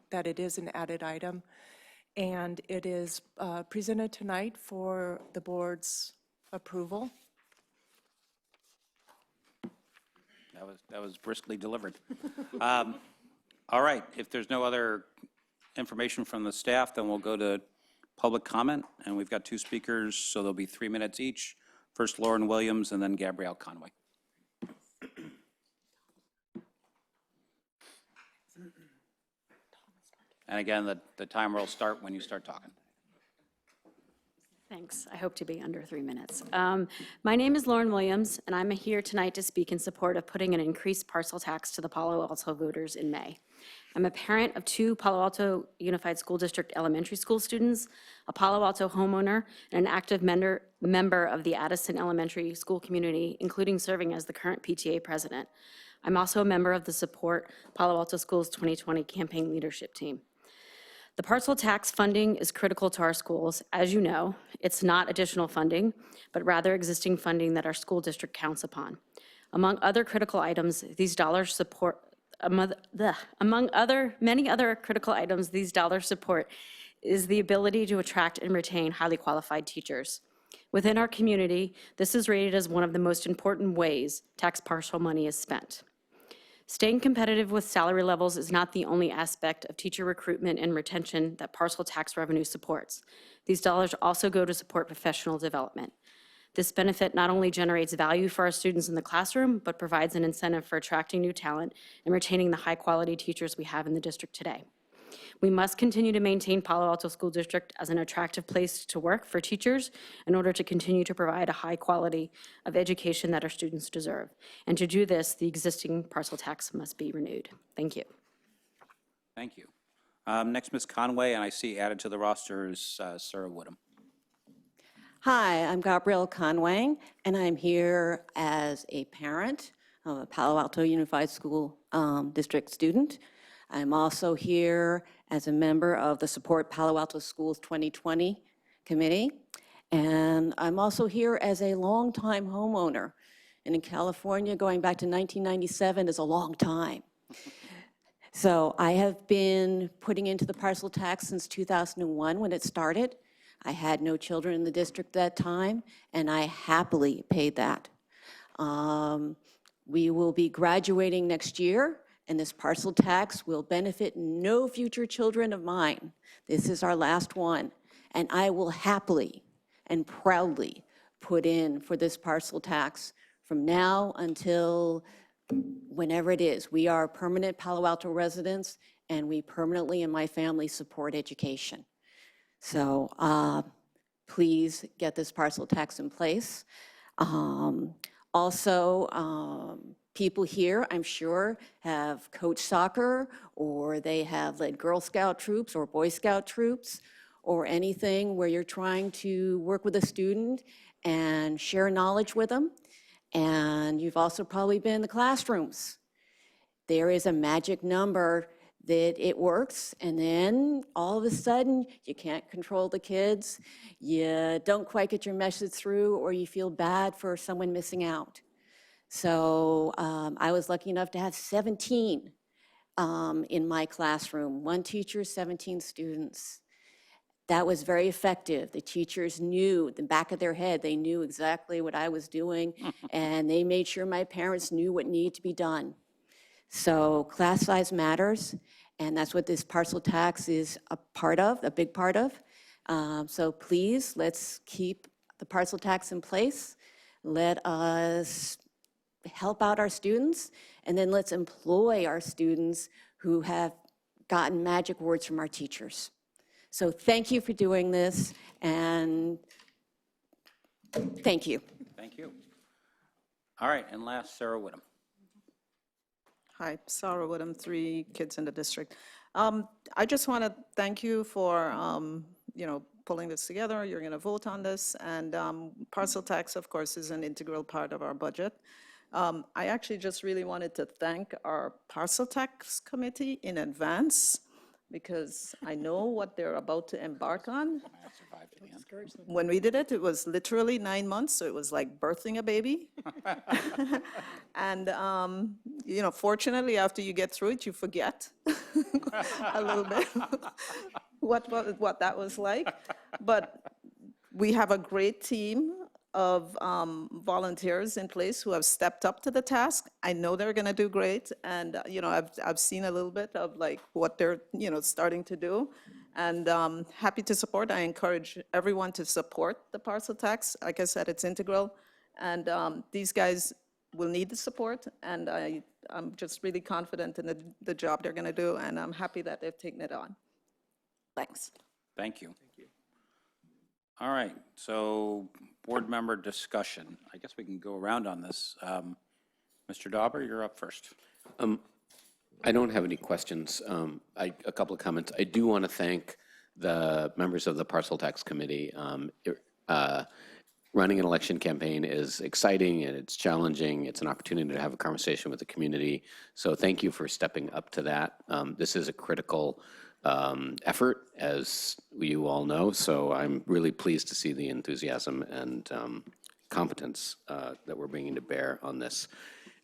that it is an added item. And it is presented tonight for the board's approval. That was briskly delivered. All right, if there's no other information from the staff, then we'll go to public comment, and we've got 2 speakers, so there'll be 3 minutes each. First Lauren Williams, and then Gabrielle Conway. And again, the timer will start when you start talking. Thanks. I hope to be under 3 minutes. My name is Lauren Williams, and I'm here tonight to speak in support of putting an increased parcel tax to the Palo Alto voters in May. I'm a parent of 2 Palo Alto Unified School District elementary school students, a Palo Alto homeowner, and an active member of the Addison Elementary School community, including serving as the current PTA president. I'm also a member of the Support Palo Alto Schools 2020 campaign leadership team. The parcel tax funding is critical to our schools. As you know, it's not additional funding, but rather existing funding that our school district counts upon. Among other critical items, these dollars support, many other critical items these dollars support is the ability to attract and retain highly qualified teachers. Within our community, this is rated as one of the most important ways tax parcel money is spent. Staying competitive with salary levels is not the only aspect of teacher recruitment and retention that parcel tax revenue supports. These dollars also go to support professional development. This benefit not only generates value for our students in the classroom, but provides an incentive for attracting new talent and retaining the high-quality teachers we have in the district today. We must continue to maintain Palo Alto School District as an attractive place to work for teachers in order to continue to provide a high quality of education that our students deserve. And to do this, the existing parcel tax must be renewed. Thank you. Thank you. Next, Ms. Conway, and I see added to the roster is Sarah Woodham. Hi, I'm Gabrielle Conway, and I'm here as a parent of a Palo Alto Unified School District student. I'm also here as a member of the Support Palo Alto Schools 2020 committee, and I'm also here as a longtime homeowner. And in California, going back to 1997 is a long time. So I have been putting into the parcel tax since 2001 when it started. I had no children in the district at that time, and I happily paid that. We will be graduating next year, and this parcel tax will benefit no future children of mine. This is our last one, and I will happily and proudly put in for this parcel tax from now until whenever it is. We are permanent Palo Alto residents, and we permanently and my family support education. So please get this parcel tax in place. People here, I'm sure, have coached soccer, or they have led Girl Scout troops or Boy Scout troops, or anything where you're trying to work with a student and share knowledge with them. And you've also probably been in the classrooms. There is a magic number that it works, and then all of a sudden, you can't control the kids, you don't quite get your message through, or you feel bad for someone missing out. So I was lucky enough to have 17 in my classroom, 1 teacher, 17 students. That was very effective. The teachers knew, in the back of their head, they knew exactly what I was doing, and they made sure my parents knew what needed to be done. So class size matters, and that's what this parcel tax is a part of, a big part of. So please, let's keep the parcel tax in place. Let us help out our students, and then let's employ our students who have gotten magic words from our teachers. So thank you for doing this, and thank you. Thank you. All right, and last, Sarah Woodham. Hi, Sarah Woodham, 3 kids in the district. I just want to thank you for, pulling this together. You're going to vote on this, and parcel tax, of course, is an integral part of our budget. I actually just really wanted to thank our parcel tax committee in advance, because I know what they're about to embark on. When we did it, it was literally 9 months, so it was like birthing a baby. And, fortunately, after you get through it, you forget a little bit what that was like. But we have a great team of volunteers in place who have stepped up to the task. I know they're going to do great, and I've seen a little bit of like what they're starting to do, and happy to support. I encourage everyone to support the parcel tax. Like I said, it's integral, and these guys will need the support, and I'm just really confident in the job they're going to do, and I'm happy that they've taken it on. Thanks. Thank you. All right, so board member discussion. I guess we can go around on this. Mr. Dauber, you're up first. I don't have any questions. A couple of comments. I do want to thank the members of the Parcel Tax Committee. Running an election campaign is exciting and it's challenging. It's an opportunity to have a conversation with the community. So thank you for stepping up to that. This is a critical effort, as you all know. So I'm really pleased to see the enthusiasm and competence that we're bringing to bear on this.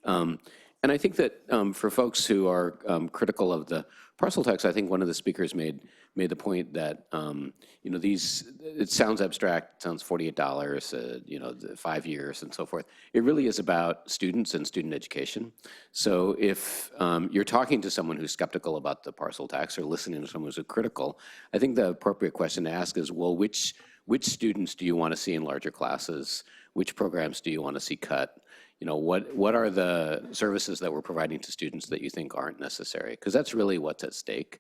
And I think that for folks who are critical of the parcel tax, I think one of the speakers made the point that it sounds abstract, it sounds $48, 5 years and so forth. It really is about students and student education. So if you're talking to someone who's skeptical about the parcel tax or listening to someone who's critical, I think the appropriate question to ask is, well, which students do you want to see in larger classes? Which programs do you want to see cut? What are the services that we're providing to students that you think aren't necessary? Because that's really what's at stake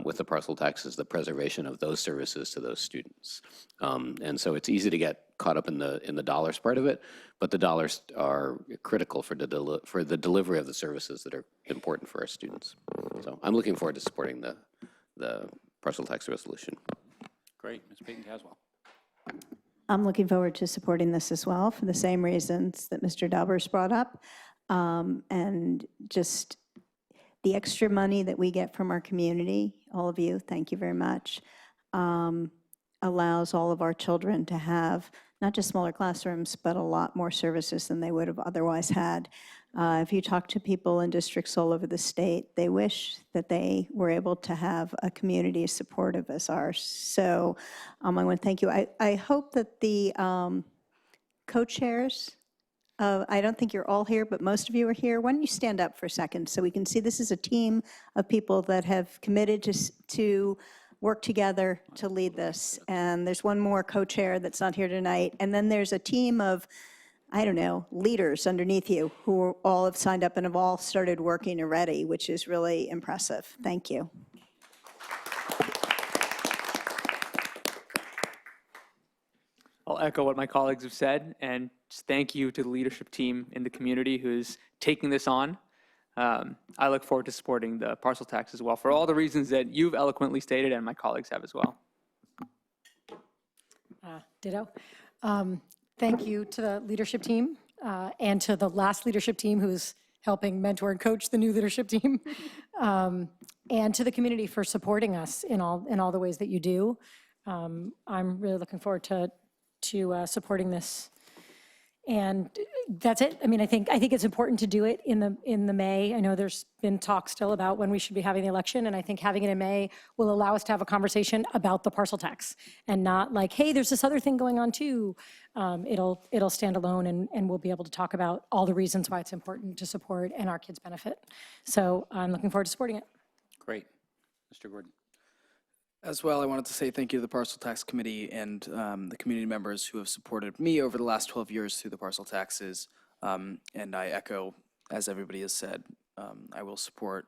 with the parcel tax, is the preservation of those services to those students. And so it's easy to get caught up in the dollars part of it, but the dollars are critical for the delivery of the services that are important for our students. So I'm looking forward to supporting the parcel tax resolution. Great, Ms. Payton-Caswell. I'm looking forward to supporting this as well for the same reasons that Mr. Daubers brought up. And just the extra money that we get from our community, all of you, thank you very much, allows all of our children to have not just smaller classrooms, but a lot more services than they would have otherwise had. If you talk to people in districts all over the state, they wish that they were able to have a community as supportive as ours. So I want to thank you. I hope that the co-chairs, I don't think you're all here, but most of you are here. Why don't you stand up for a second so we can see this is a team of people that have committed to work together to lead this. And there's one more co-chair that's not here tonight. And then there's a team of, I don't know, leaders underneath you who all have signed up and have all started working already, which is really impressive. Thank you. I'll echo what my colleagues have said, and just thank you to the leadership team in the community who's taking this on. I look forward to supporting the parcel tax as well, for all the reasons that you've eloquently stated and my colleagues have as well. Ditto. Thank you to the leadership team and to the last leadership team who's helping mentor and coach the new leadership team, and to the community for supporting us in all the ways that you do. I'm really looking forward to supporting this. And that's it. I mean, I think it's important to do it in the May. I know there's been talk still about when we should be having the election, and I think having it in May will allow us to have a conversation about the parcel tax and not like, hey, there's this other thing going on too. It'll stand alone, and we'll be able to talk about all the reasons why it's important to support and our kids benefit. So I'm looking forward to supporting it. Great. Mr. Gordon. As well, I wanted to say thank you to the Parcel Tax Committee and the community members who have supported me over the last 12 years through the parcel taxes. And I echo, as everybody has said, I will support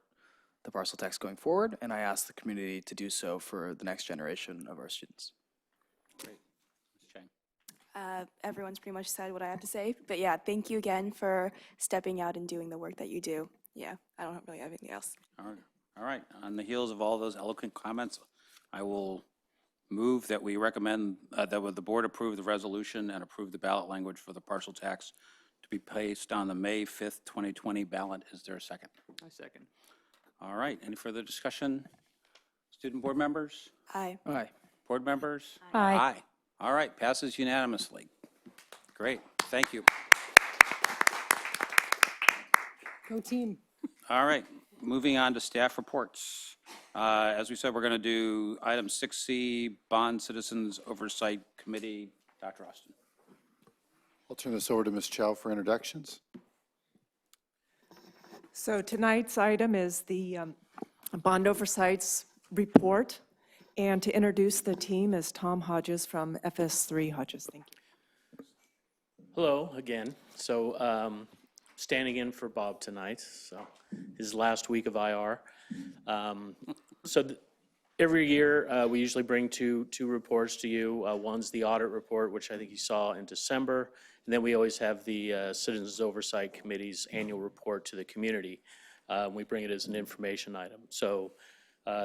the parcel tax going forward, and I ask the community to do so for the next generation of our students. Great. Ms. Chang. Everyone's pretty much said what I have to say, but yeah, thank you again for stepping out and doing the work that you do. Yeah, I don't really have anything else. All All right, on the heels of all those eloquent comments, I will move that we recommend that the board approve the resolution and approve the ballot language for the partial tax to be placed on the May 5th, 2020 ballot. Is there a second? I second. All right, any further discussion? Student board members? Aye. Aye. Board members? Aye. All right, passes unanimously. Great, thank you. Go team. All right, moving on to staff reports. As we said, we're going to do item 6C, Bond Citizens Oversight Committee. Dr. Austin. I'll turn this over to Ms. Chow for introductions. So tonight's item is the Bond Oversights Report. And to introduce the team is Tom Hodges from FS3 Hodges. Thank you. Hello again. So standing in for Bob tonight, so his last week of IR. Every year, we usually bring two reports to you. One's the audit report, which I think you saw in December, and then we always have the Citizens Oversight Committee's annual report to the community. We bring it as an information item. So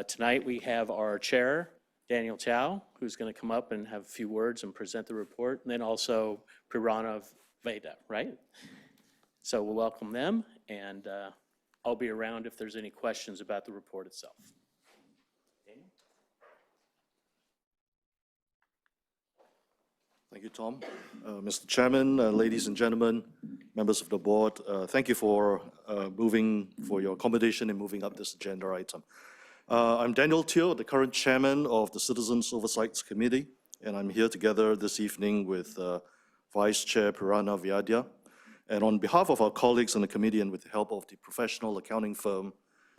tonight we have our chair, Daniel Chow, who's going to come up and have a few words and present the report, and then also Pranav Veda, right? So we'll welcome them, and I'll be around if there's any questions about the report itself. Daniel? Thank you, Tom. Mr. Chairman, ladies and gentlemen, members of the board, thank you for your accommodation in moving up this agenda item. I'm Daniel Teo, the current chairman of the Citizens Oversight Committee, and I'm here together this evening with Vice Chair Pranav Veda. And on behalf of our colleagues on the committee and with the help of the professional accounting firm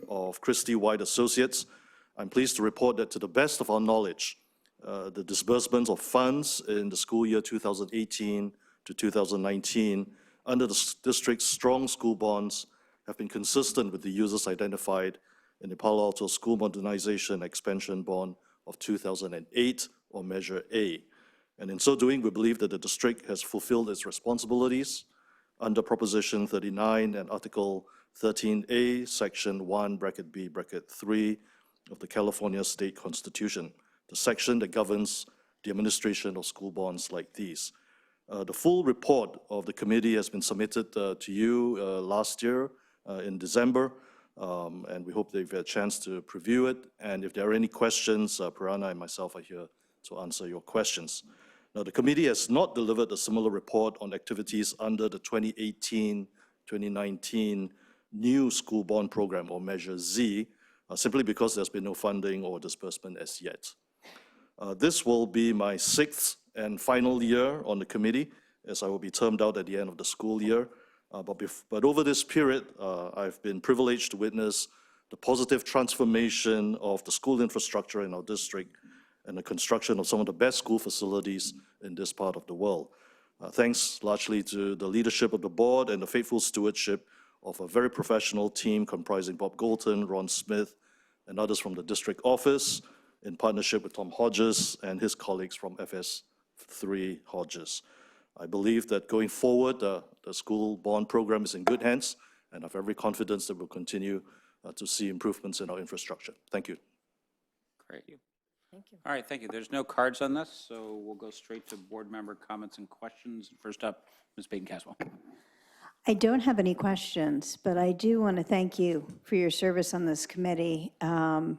of Christie White Associates, I'm pleased to report that to the best of our knowledge, the disbursements of funds in the school year 2018 to 2019 under the district's strong school bonds have been consistent with the uses identified in the Palo Alto School Modernization Expansion Bond of 2008, or Measure A. And in so doing, we believe that the district has fulfilled its responsibilities under Proposition 39 and Article 13A, Section 1, Bracket B, Bracket 3 of the California State Constitution, the section that governs the administration of school bonds like these. The full report of the committee has been submitted to you last year in December, and we hope that you've had a chance to preview it. And if there are any questions, Pranav and myself are here to answer your questions. Now, the committee has not delivered a similar report on activities under the 2018-2019 new school bond program, or Measure Z, simply because there's been no funding or disbursement as yet. This will be my 6th and final year on the committee, as I will be termed out at the end of the school year. But over this period, I've been privileged to witness the positive transformation of the school infrastructure in our district and the construction of some of the best school facilities in this part of the world. Thanks largely to the leadership of the board and the faithful stewardship of a very professional team comprising Bob Golton, Ron Smith, and others from the district office, in partnership with Tom Hodges and his colleagues from FS3 Hodges. I believe that going forward, the school bond program is in good hands, and I have every confidence that we'll continue to see improvements in our infrastructure. Thank you. Great. Thank you. All right, thank you. There's no cards on this, so we'll go straight to board member comments and questions. First up, Ms. Payton-Caswell. I don't have any questions, but I do want to thank you for your service on this committee. I'm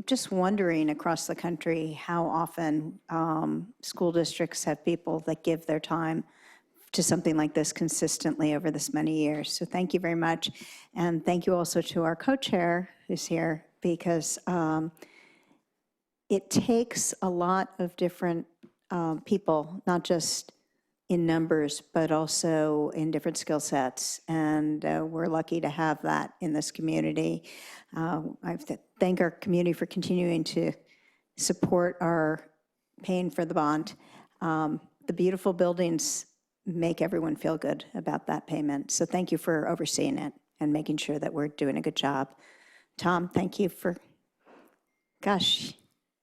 just wondering across the country how often school districts have people that give their time to something like this consistently over this many years. So thank you very much. And thank you also to our co-chair who's here, because it takes a lot of different people, not just in numbers, but also in different skill sets. And we're lucky to have that in this community. I have to thank our community for continuing to support our paying for the bond. The beautiful buildings make everyone feel good about that payment. So thank you for overseeing it and making sure that we're doing a good job. Tom, thank you for, gosh,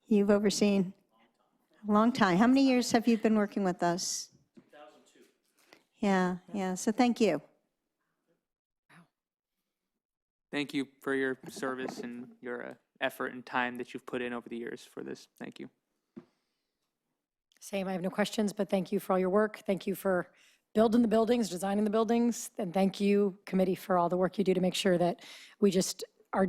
you've overseen a long time. How many years have you been working with us? Yeah, so thank you. Thank you for your service and your effort and time that you've put in over the years for this. Thank you. Same, I have no questions, but thank you for all your work. Thank you for building the buildings, designing the buildings, and thank you, committee, for all the work you do to make sure that we just are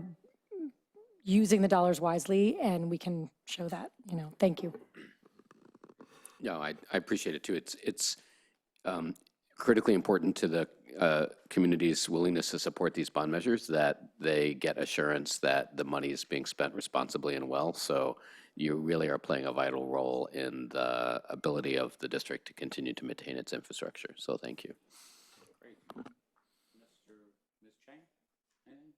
using the dollars wisely, and we can show that, thank you. No, I appreciate it too. It's critically important to the community's willingness to support these bond measures that they get assurance that the money is being spent responsibly and well. So you really are playing a vital role in the ability of the district to continue to maintain its infrastructure. So thank you. Great. Ms. Chang? Anything?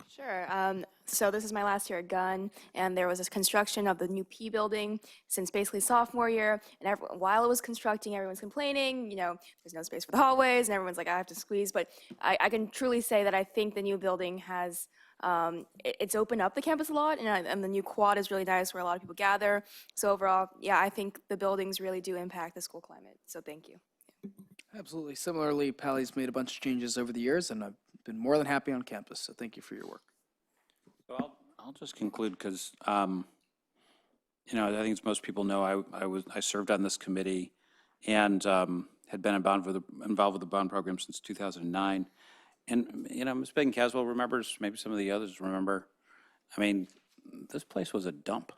Sure. So this is my last year at Gunn, and there was this construction of the new P building since basically sophomore year. And while it was constructing, everyone's complaining, there's no space for the hallways, and everyone's like, I have to squeeze. But I can truly say that I think the new building has, it's opened up the campus a lot, and the new quad is really nice where a lot of people gather. So overall, yeah, I think the buildings really do impact the school climate. So thank you. Absolutely. Similarly, Pally's made a bunch of changes over the years, and I've been more than happy on campus, so thank you for your work. So I'll just conclude because, I think as most people know, I served on this committee and had been involved with the bond program since 2009. And, Ms. Bacon-Caswell remembers, maybe some of the others remember, this place was a dump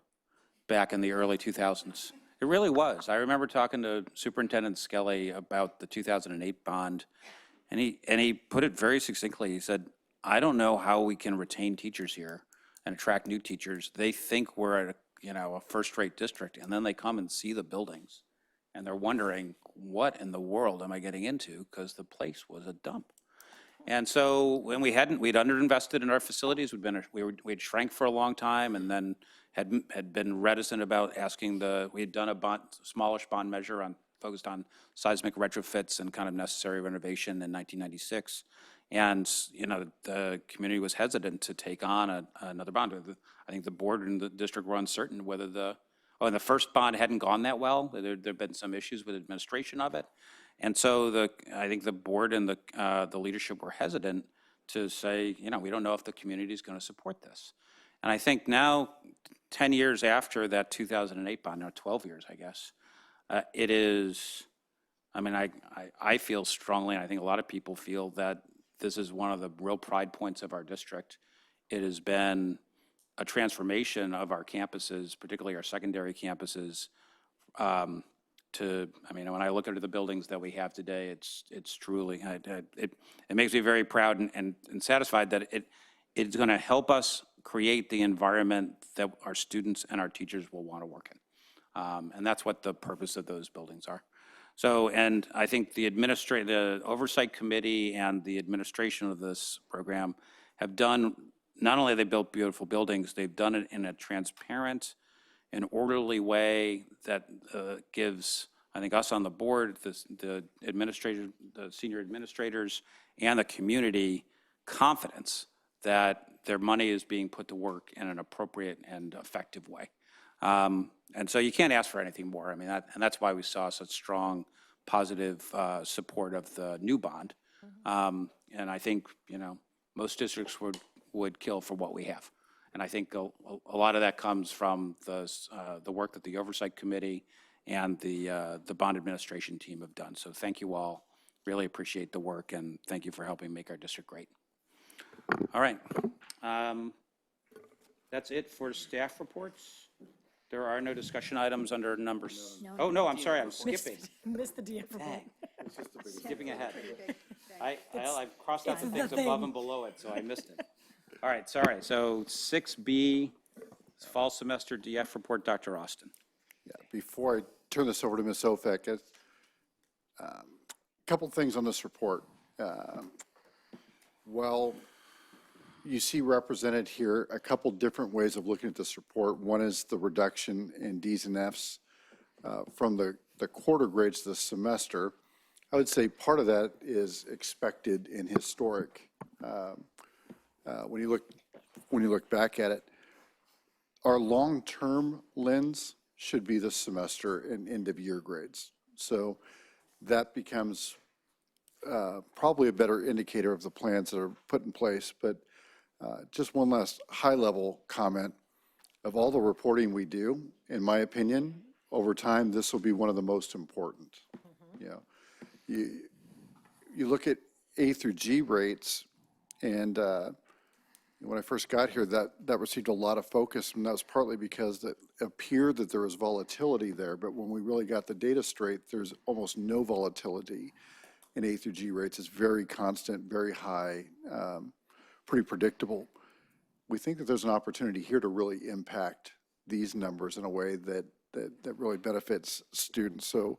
back in the early 2000s. It really was. I remember talking to Superintendent Skelly about the 2008 bond, and he put it very succinctly. He said, I don't know how we can retain teachers here and attract new teachers. They think we're at a first-rate district, and then they come and see the buildings, and they're wondering, what in the world am I getting into? Because the place was a dump. And so when we'd underinvested in our facilities. We'd shrank for a long time, and then had been reticent about asking we had done a smallish bond measure focused on seismic retrofits and kind of necessary renovation in 1996. And, the community was hesitant to take on another bond. I think the board and the district were uncertain whether the first bond hadn't gone that well. There'd been some issues with administration of it. And so I think the board and the leadership were hesitant to say, we don't know if the community is going to support this. And I think now, 10 years after that 2008 bond, now 12 years, I guess, it is, I feel strongly, and I think a lot of people feel that this is one of the real pride points of our district. It has been a transformation of our campuses, particularly our secondary campuses, when I look into the buildings that we have today, it's truly, it makes me very proud and satisfied that it's going to help us create the environment that our students and our teachers will want to work in. And that's what the purpose of those buildings are. So, and I think the oversight committee and the administration of this program have done, not only have they built beautiful buildings, they've done it in a transparent and orderly way that gives, I think, us on the board, the senior administrators, and the community confidence that their money is being put to work in an appropriate and effective way. And so you can't ask for anything more. And that's why we saw such strong, positive support of the new bond. And I think, most districts would kill for what we have. And I think a lot of that comes from the work that the Oversight Committee and the bond administration team have done. So thank you all. Really appreciate the work, and thank you for helping make our district great. All right. That's it for staff reports. There are no discussion items under numbers. No. Oh, no, I'm sorry, I'm skipping. Missed the DF report. Skipping ahead. I've crossed out the things above and below it, so I missed it. All right, sorry. So 6B, fall semester DF report, Dr. Austin. Yeah, before I turn this over to Ms. Ofek, a couple things on this report. Well, you see represented here a couple different ways of looking at this report. One is the reduction in Ds and Fs from the quarter grades this semester. I would say part of that is expected in historic. When you look back at it, our long-term lens should be this semester and end-of-year grades. So that becomes probably a better indicator of the plans that are put in place. But Just one last high-level comment. Of all the reporting we do, in my opinion, over time, this will be one of the most important. You know, you look at A through G rates, and when I first got here, that received a lot of focus, and that was partly because it appeared that there was volatility there, but when we really got the data straight, there's almost no volatility in A through G rates. It's very constant, very high, pretty predictable. We think that there's an opportunity here to really impact these numbers in a way that really benefits students. So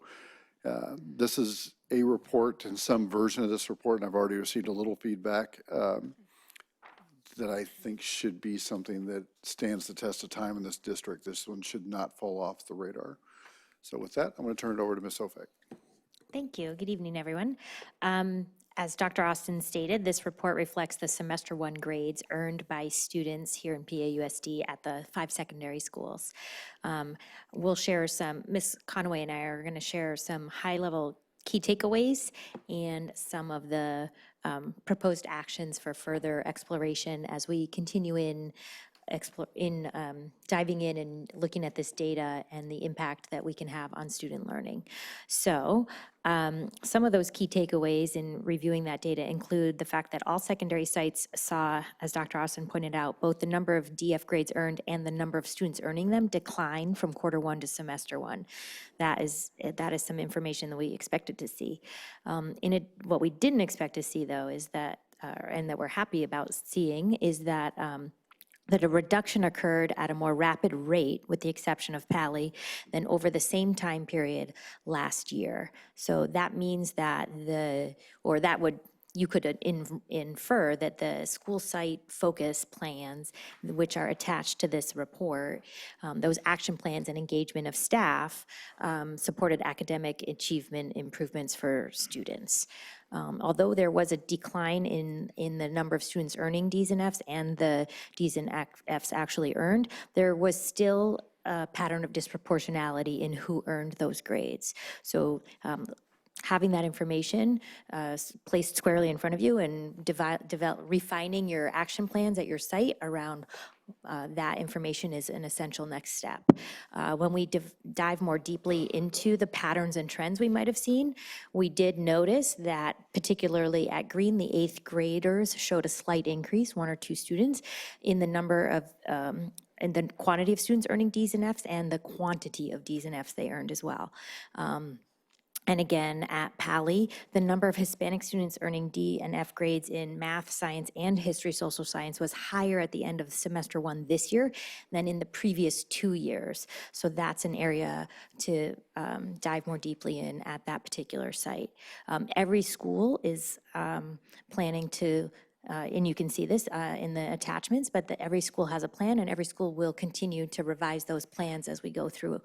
this is a report and some version of this report, and I've already received a little feedback that I think should be something that stands the test of time in this district. This one should not fall off the radar. So with that, I'm going to turn it over to Ms. Ofek. Thank you. Good evening, everyone. As Dr. Austin stated, this report reflects the semester 1 grades earned by students here in PAUSD at the 5 secondary schools. We'll share some, Ms. Conaway and I are going to share some high-level key takeaways and some of the proposed actions for further exploration as we continue in diving in and looking at this data and the impact that we can have on student learning. So some of those key takeaways in reviewing that data include the fact that all secondary sites saw, as Dr. Austin pointed out, both the number of DF grades earned and the number of students earning them decline from quarter 1 to semester 1. That is some information that we expected to see. What we didn't expect to see, though, is that, and that we're happy about seeing, is that a reduction occurred at a more rapid rate, with the exception of Pali, than over the same time period last year. So that means that you could infer that the school site focus plans, which are attached to this report, those action plans and engagement of staff supported academic achievement improvements for students. Although there was a decline in the number of students earning Ds and Fs and the Ds and Fs actually earned, there was still a pattern of disproportionality in who earned those grades. So having that information placed squarely in front of you and refining your action plans at your site around that information is an essential next step. When we dive more deeply into the patterns and trends we might have seen, we did notice that particularly at Green, the 8th graders showed a slight increase, 1 or 2 students, in the number of and the quantity of students earning Ds and Fs and the quantity of Ds and Fs they earned as well. And again, at Pali, the number of Hispanic students earning D and F grades in math, science, and history, social science was higher at the end of semester 1 this year than in the previous 2 years. So that's an area to dive more deeply in at that particular site. Every school is planning to and you can see this in the attachments, but every school has a plan, and every school will continue to revise those plans as we go through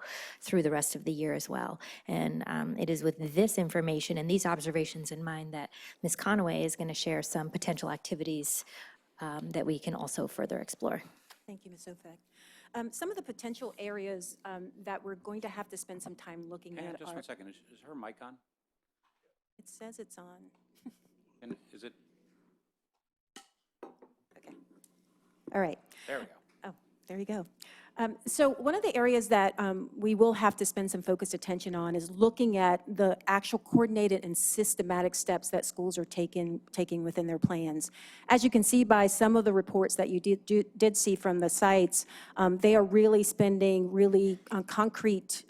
the rest of the year as well. And it is with this information and these observations in mind that Ms. Conaway is going to share some potential activities that we can also further explore. Thank you, Ms. Ofek. Some of the potential areas that we're going to have to spend some time looking Hang on at just are... 1 second. Is her mic on? It says it's on. And is it? Okay. All right. There we go. Oh, there you go. So one of the areas that we will have to spend some focused attention on is looking at the actual coordinated and systematic steps that schools are taking within their plans. As you can see by some of the reports that you did see from the sites, they are really spending really concrete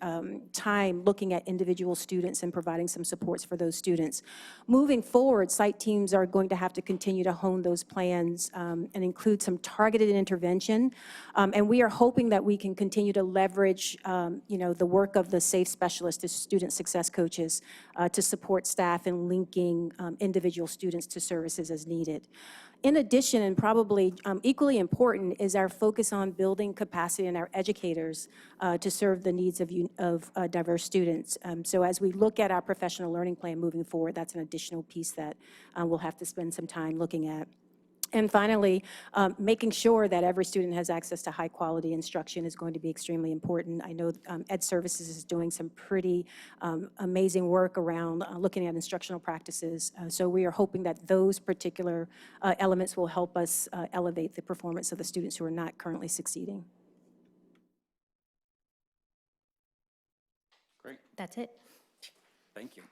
time looking at individual students and providing some supports for those students. Moving forward, site teams are going to have to continue to hone those plans and include some targeted intervention. And we are hoping that we can continue to leverage, the work of the SAFE specialists, the student success coaches, to support staff in linking individual students to services as needed. In addition, and probably equally important, is our focus on building capacity in our educators to serve the needs of diverse students. So as we look at our professional learning plan moving forward, that's an additional piece that we'll have to spend some time looking at. And finally, making sure that every student has access to high-quality instruction is going to be extremely important. I know Ed Services is doing some pretty amazing work around looking at instructional practices. So we are hoping that those particular elements will help us elevate the performance of the students who are not currently succeeding. Great, That's it. thank you.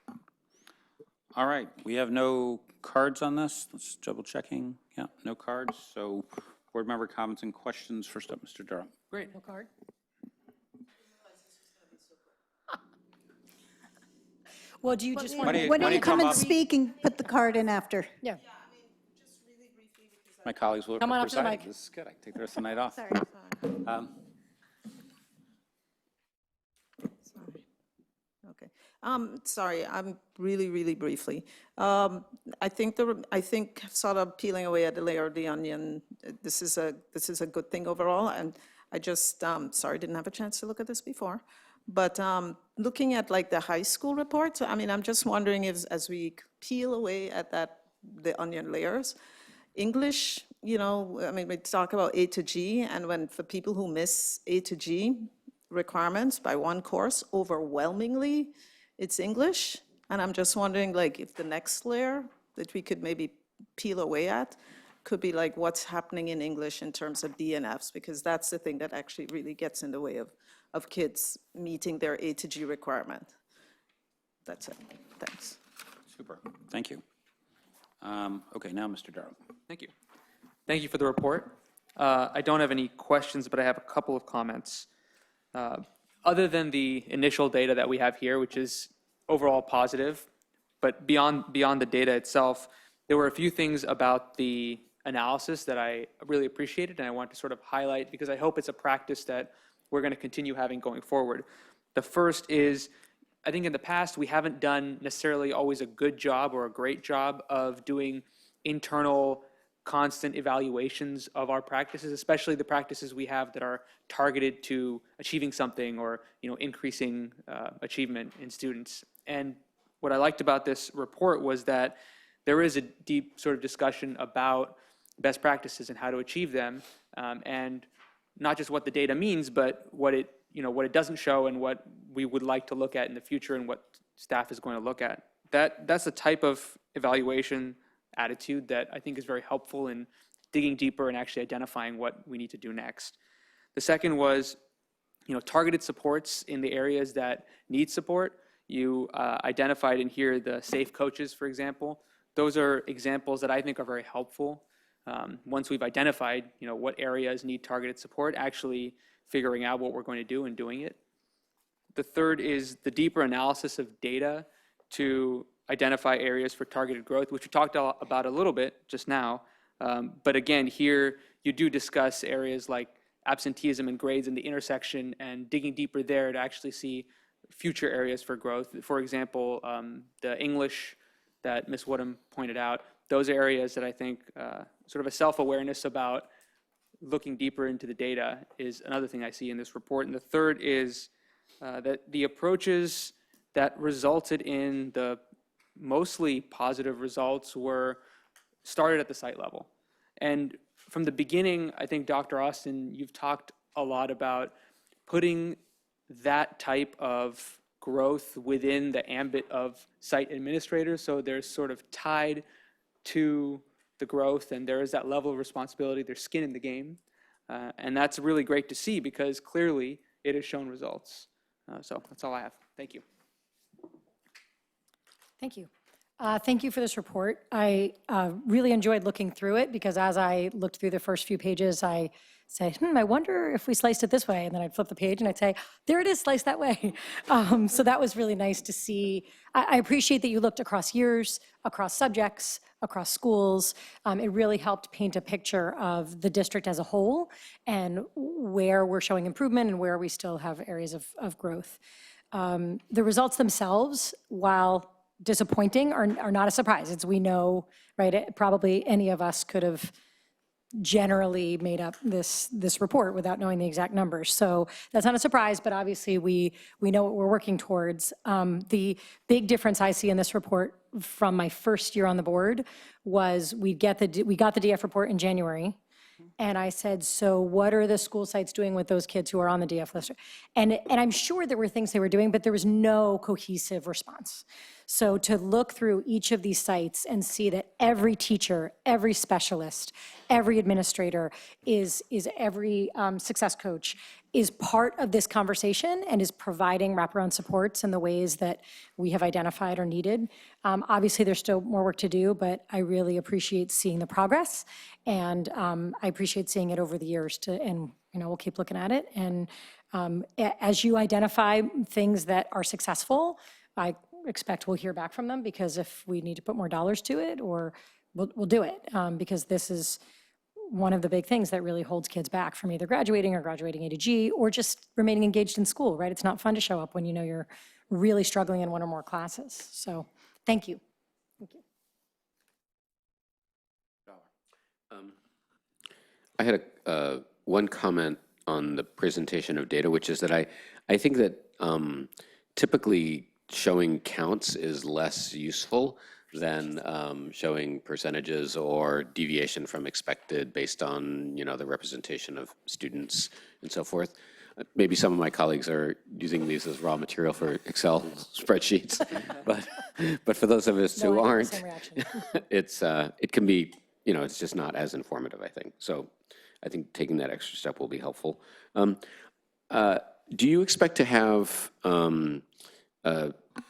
All right, we have no cards on this. Let's double checking. Yeah, no cards. So board member comments and questions. First up, Mr. Durham. Great. No card? Well, do you just want to? Why don't you come and speak and put the card in after? Yeah. My colleagues will Come on up to the preside. mic. This is good. I can take the rest of the night off. Sorry. Okay. Sorry, I'm really briefly. I think sort of peeling away at the layer of the onion, this is a good thing overall, and I just, sorry, didn't have a chance to look at this before. But looking at like the high school report, I mean, I'm just wondering if, as we peel away at the onion layers, English, you know, I mean, we talk about A to G, and for people who miss A to G requirements by one course, overwhelmingly, it's English. And I'm just wondering, like, if the next layer that we could maybe peel away at could be like what's happening in English in terms of DNFs, because that's the thing that actually really gets in the way of kids meeting their A to G requirement. That's it. Thanks. Super, thank you. Okay, now Mr. Durham. Thank you. Thank you for the report. I don't have any questions, but I have a couple of comments. Other than the initial data that we have here, which is overall positive, but beyond the data itself, there were a few things about the analysis that I really appreciated and I want to sort of highlight because I hope it's a practice that we're going to continue having going forward. The first is, I think in the past we haven't done necessarily always a good job or a great job of doing internal constant evaluations of our practices, especially the practices we have that are targeted to achieving something or increasing achievement in students. And what I liked about this report was that there is a deep sort of discussion about best practices and how to achieve them, and not just what the data means, but what it doesn't show and what we would like to look at in the future and what staff is going to look at. That's the type of evaluation attitude that I think is very helpful in digging deeper and actually identifying what we need to do next. The second was, targeted supports in the areas that need support. You identified in here the safe coaches, for example. Those are examples that I think are very helpful. Once we've identified, what areas need targeted support, actually figuring out what we're going to do and doing it. The third is the deeper analysis of data to identify areas for targeted growth, which we talked about a little bit just now. But again, here you do discuss areas like absenteeism and grades and the intersection and digging deeper there to actually see future areas for growth. For example, the English that Ms. Woodham pointed out, those are areas that I think sort of a self-awareness about looking deeper into the data is another thing I see in this report. And the third is that the approaches that resulted in the mostly positive results were started at the site level. And from the beginning, I think, Dr. Austin, you've talked a lot about putting that type of growth within the ambit of site administrators. So there's sort of tied to the growth and there is that level of responsibility, there's skin in the game. And that's really great to see because clearly it has shown results. So that's all I have. Thank you. Thank you. Thank you for this report. I really enjoyed looking through it because as I looked through the first few pages, I said, I wonder if we sliced it this way. And then I'd flip the page and I'd say, there it is, sliced that way. So that was really nice to see. I appreciate that you looked across years, across subjects, across schools. It really helped paint a picture of the district as a whole and where we're showing improvement and where we still have areas of growth. The results themselves, while disappointing, are not a surprise. As we know, right, probably any of us could have generally made up this report without knowing the exact numbers. So that's not a surprise, but obviously we know what we're working towards. The big difference I see in this report from my first year on the board was we got the DF report in January. And I said, so what are the school sites doing with those kids who are on the DF list? And I'm sure there were things they were doing, but there was no cohesive response. So to look through each of these sites and see that every teacher, every specialist, every administrator is every success coach is part of this conversation and is providing wraparound supports in the ways that we have identified are needed. Obviously, there's still more work to do, but I really appreciate seeing the progress, and I appreciate seeing it over the years. And we'll keep looking at it. And as you identify things that are successful, I expect we'll hear back from them, because if we need to put more dollars to it, or we'll do it, because this is one of the big things that really holds kids back from either graduating or graduating A to G or just remaining engaged in school, right? It's not fun to show up when you know you're really struggling in one or more classes. So thank you. Thank you. I had one comment on the presentation of data, which is that I think that typically showing counts is less useful than showing percentages or deviation from expected based on, the representation of students and so forth. Maybe some of my colleagues are using these as raw material for Excel spreadsheets, but for those of us who aren't, it can be, it's just not as informative, I think. So I think taking that extra step will be helpful. Do you expect to have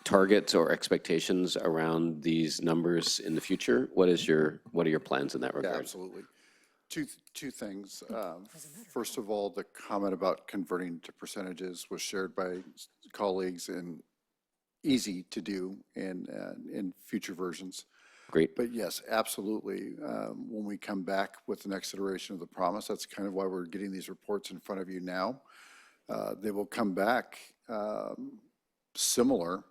targets or expectations around these numbers in the future? What are your plans in that regard? Yeah, absolutely. Two things. First of all, the comment about converting to percentages was shared by colleagues and easy to do in future versions. Great. But yes, absolutely. When we come back with the next iteration of the promise, that's kind of why we're getting these reports in front of you now. They will come back similar,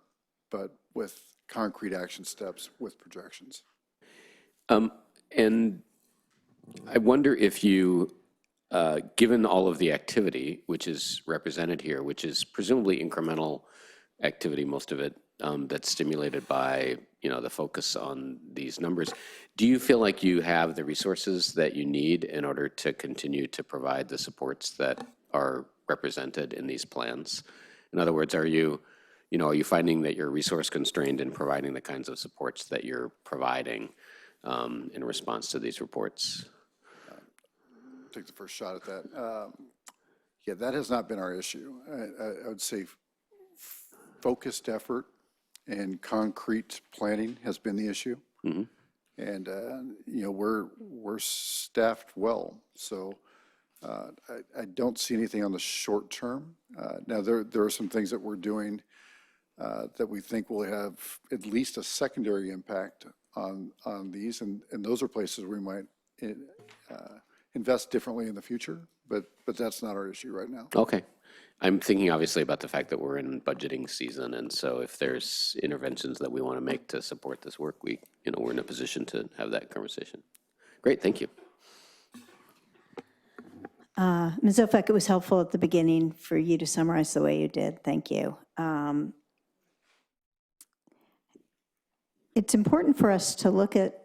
but with concrete action steps with projections. And I wonder if you, given all of the activity which is represented here, which is presumably incremental activity, most of it, that's stimulated by the focus on these numbers, do you feel like you have the resources that you need in order to continue to provide the supports that are represented in these plans? In other words, are you finding that you're resource constrained in providing the kinds of supports that you're providing in response to these reports? Take the first shot at that. Yeah, that has not been our issue. I would say focused effort and concrete planning has been the issue. Mm-hmm. And, we're staffed well. So I don't see anything on the short term. Now, there are some things that we're doing that we think will have at least a secondary impact on these. And those are places we might invest differently in the future, but that's not our issue right now. Okay. I'm thinking obviously about the fact that we're in budgeting season, and so if there's interventions that we want to make to support this work, we're in a position to have that conversation. Great, thank you. Ms. Ofek, it was helpful at the beginning for you to summarize the way you did. Thank you. It's important for us to look at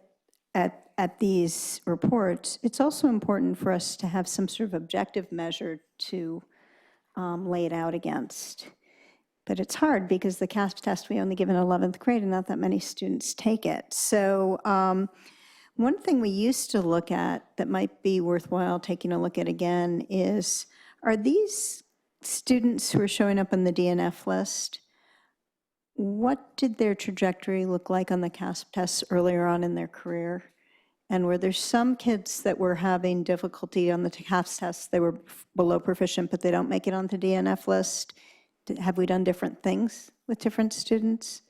these reports. It's also important for us to have some sort of objective measure to lay it out against. But it's hard because the CASP test we only give in 11th grade and not that many students take it. So one thing we used to look at that might be worthwhile taking a look at again is, are these students who are showing up on the DNF list, what did their trajectory look like on the CASP tests earlier on in their career? And were there some kids that were having difficulty on the CASP tests, they were below proficient, but they don't make it on the DNF list? Have we done different things with different students?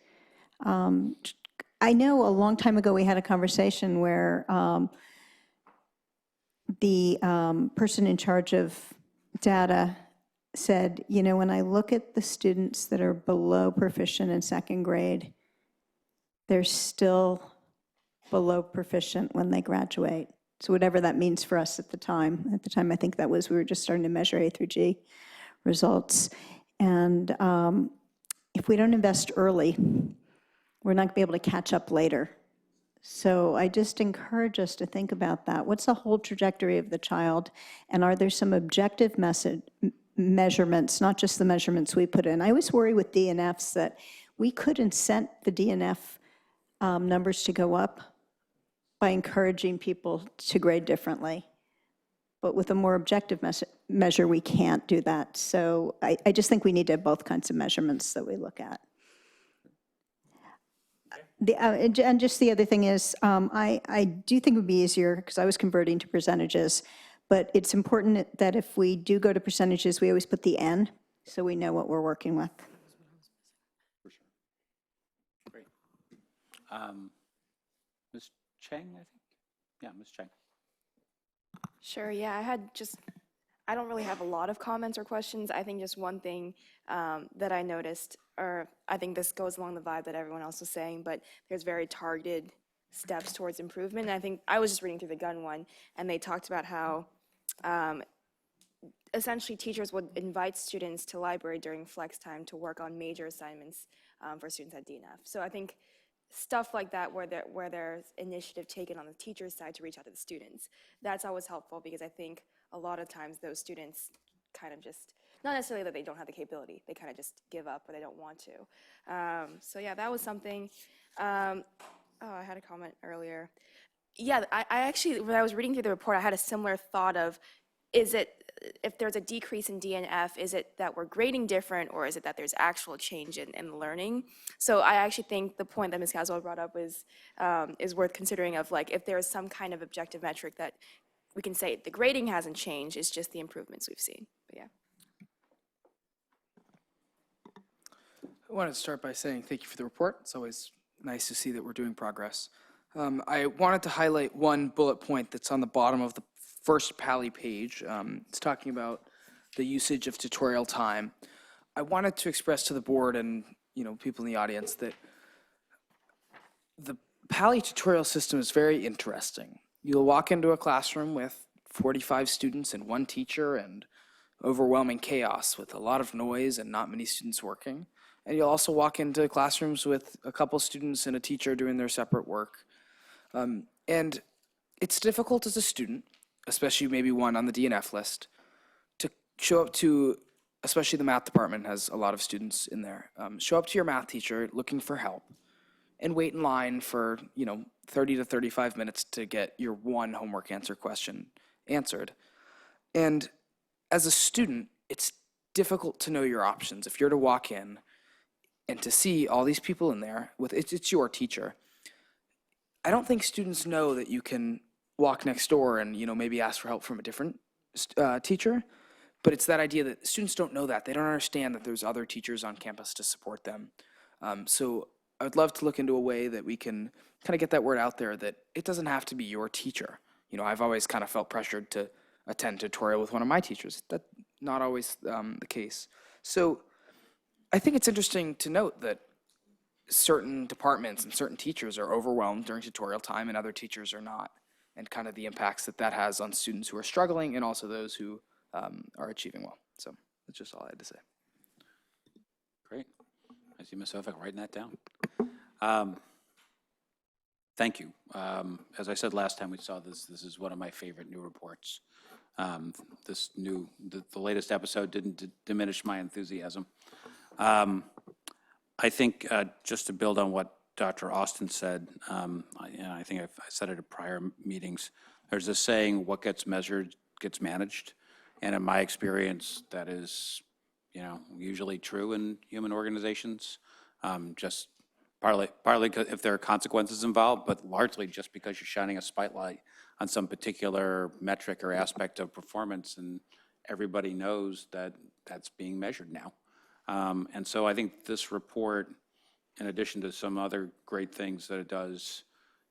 I know a long time ago we had a conversation where the person in charge of data said, when I look at the students that are below proficient in second grade, they're still below proficient when they graduate. So whatever that means for us at the time. At the time, I think that was, we were just starting to measure A through G results. And if we don't invest early, we're not going to be able to catch up later. So I just encourage us to think about that. What's the whole trajectory of the child? And are there some objective measurements, not just the measurements we put in? I always worry with DNFs that we could incent the DNF numbers to go up by encouraging people to grade differently. But with a more objective measure, we can't do that. So I just think we need to have both kinds of measurements that we look at. And just the other thing is, I do think it would be easier, because I was converting to percentages, but it's important that if we do go to percentages, we always put the N, so we know what we're working with. For sure. Great. Ms. Chang, I think? Yeah, Ms. Chang. Sure, yeah, I don't really have a lot of comments or questions. I think just one thing that I noticed, or I think this goes along the vibe that everyone else was saying, but there's very targeted steps towards improvement. And I think I was just reading through the gun one, and they talked about how essentially teachers would invite students to library during flex time to work on major assignments for students at DNF. So I think stuff like that where there's initiative taken on the teacher's side to reach out to the students, that's always helpful, because I think a lot of times those students kind of just, not necessarily that they don't have the capability, they kind of just give up or they don't want to. So yeah, that was something. Oh, I had a comment earlier. Yeah, I actually, when I was reading through the report, I had a similar thought of, is it, if there's a decrease in DNF, is it that we're grading different, or is it that there's actual change in learning? So I actually think the point that Ms. Caswell brought up is worth considering, of like, if there's some kind of objective metric that we can say the grading hasn't changed, it's just the improvements we've seen. But yeah. I wanted to start by saying thank you for the report. It's always nice to see that we're doing progress. I wanted to highlight one bullet point that's on the bottom of the first Pally page. It's talking about the usage of tutorial time. I wanted to express to the board and people in the audience that the Pally tutorial system is very interesting. You'll walk into a classroom with 45 students and one teacher and overwhelming chaos with a lot of noise and not many students working. And you'll also walk into classrooms with a couple students and a teacher doing their separate work. And it's difficult as a student, especially maybe one on the DNF list, to show up to, especially the math department has a lot of students in there, show up to your math teacher looking for help and wait in line for 30 to 35 minutes to get your one homework answer question answered. And as a student, it's difficult to know your options. If you're to walk in and to see all these people in there, with it's your teacher, I don't think students know that you can walk next door and maybe ask for help from a different teacher. But it's that idea that students don't know that. They don't understand that there's other teachers on campus to support them. So I would love to look into a way that we can kind of get that word out there, that it doesn't have to be your teacher. I've always kind of felt pressured to attend tutorial with one of my teachers. That's not always the case. So I think it's interesting to note that certain departments and certain teachers are overwhelmed during tutorial time and other teachers are not, and kind of the impacts that has on students who are struggling and also those who are achieving well. So that's just all I had to say. Great. I see Ms. Ovek writing that down. Thank you. As I said last time we saw this, this is one of my favorite new reports. The latest episode didn't diminish my enthusiasm. I think just to build on what Dr. Austin said, I think I said it at prior meetings, there's this saying, what gets measured gets managed. And in my experience, that is, usually true in human organizations. Just partly if there are consequences involved, but largely just because you're shining a spotlight on some particular metric or aspect of performance, and everybody knows that that's being measured now. And so I think this report, in addition to some other great things that it does,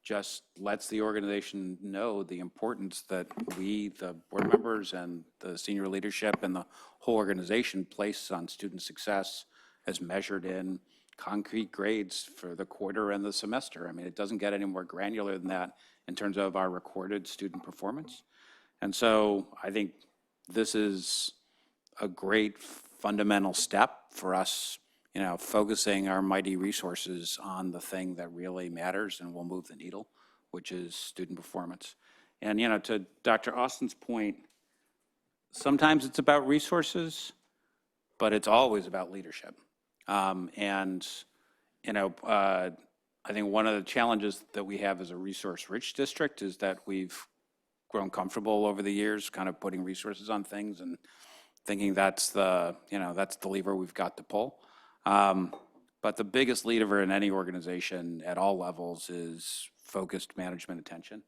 just lets the organization know the importance that we, the board members and the senior leadership and the whole organization, place on student success as measured in concrete grades for the quarter and the semester. I mean, it doesn't get any more granular than that in terms of our recorded student performance. And so I think this is a great fundamental step for us, focusing our mighty resources on the thing that really matters and will move the needle, which is student performance. And, to Dr. Austin's point, sometimes it's about resources, but it's always about leadership. I think one of the challenges that we have as a resource-rich district is that we've grown comfortable over the years, kind of putting resources on things and thinking that's the lever we've got to pull. But the biggest lever in any organization at all levels is focused management attention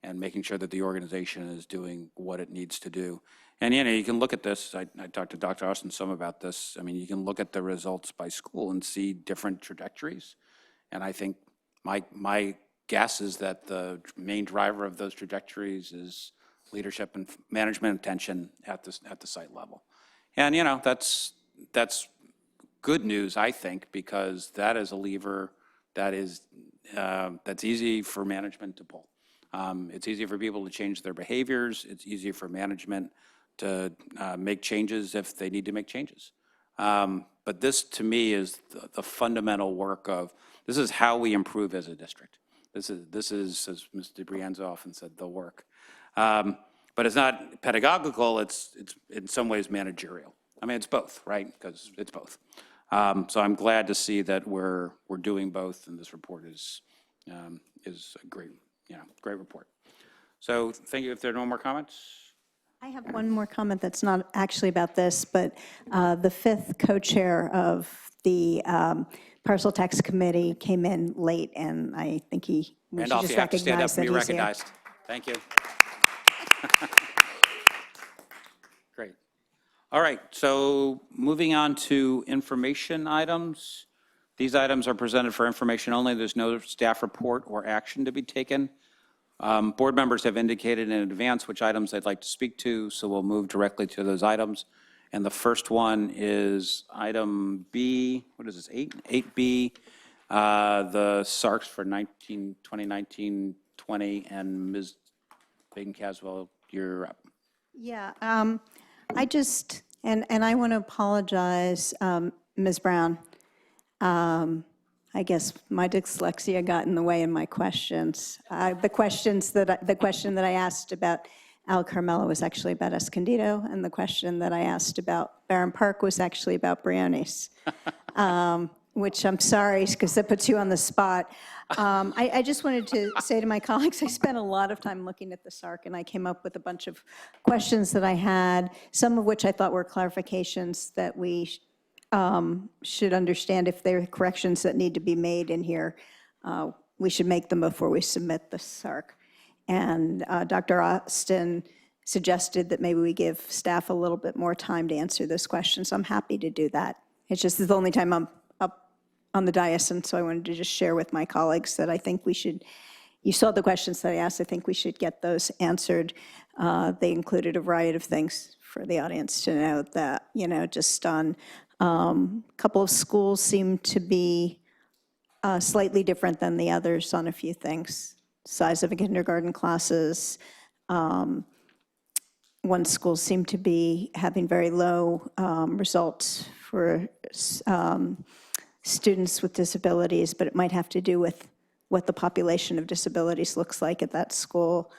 and making sure that the organization is doing what it needs to do. And, you can look at this. I talked to Dr. Austin some about this. I mean, you can look at the results by school and see different trajectories. And I think my guess is that the main driver of those trajectories is leadership and management attention at the site level. And, that's good news, I think, because that is a lever that is that's easy for management to pull. It's easy for people to change their behaviors. It's easy for management to make changes if they need to make changes. But this, to me, is the fundamental work of, this is how we improve as a district. This is, as Mr. Brienza often said, the work. But it's not pedagogical, it's in some ways managerial. I mean, it's both, right? Because it's both. So I'm glad to see that we're doing both, and this report is a great report. So thank you. If there are no more comments? I have one more comment that's not actually about this, but the fifth co-chair of the Parcel Tax Committee came in late, and I think we should Randolph, just you have to stand up recognize and that be he's here. recognized. Thank you. Great. All right, so moving on to information items. These items are presented for information only. There's no staff report or action to be taken. Board members have indicated in advance which items they'd like to speak to, so we'll move directly to those items. And the first one is item B, what is this, 8B, the SARCs for 2019-20, and Ms. Baden-Caswell, you're up. Yeah, I just, and I want to apologize, Ms. Brown. I guess my dyslexia got in the way in my questions. The question that I asked about Al Carmelo was actually about Escondido, and the question that I asked about Barron Park was actually about Briones, which I'm sorry, because that puts you on the spot. I just wanted to say to my colleagues, I spent a lot of time looking at the SARC, and I came up with a bunch of questions that I had, some of which I thought were clarifications that we should understand. If there are corrections that need to be made in here, we should make them before we submit the SARC. And Dr. Austin suggested that maybe we give staff a little bit more time to answer those questions. I'm happy to do that. It's just the only time I'm up on the dais, and so I wanted to just share with my colleagues that I think we should, you saw the questions that I asked, I think we should get those answered. They included a variety of things for the audience to know that, just on a couple of schools seem to be slightly different than the others on a few things. Size of a kindergarten classes. One school seemed to be having very low results for students with disabilities, but it might have to do with what the population of disabilities looks like at that school.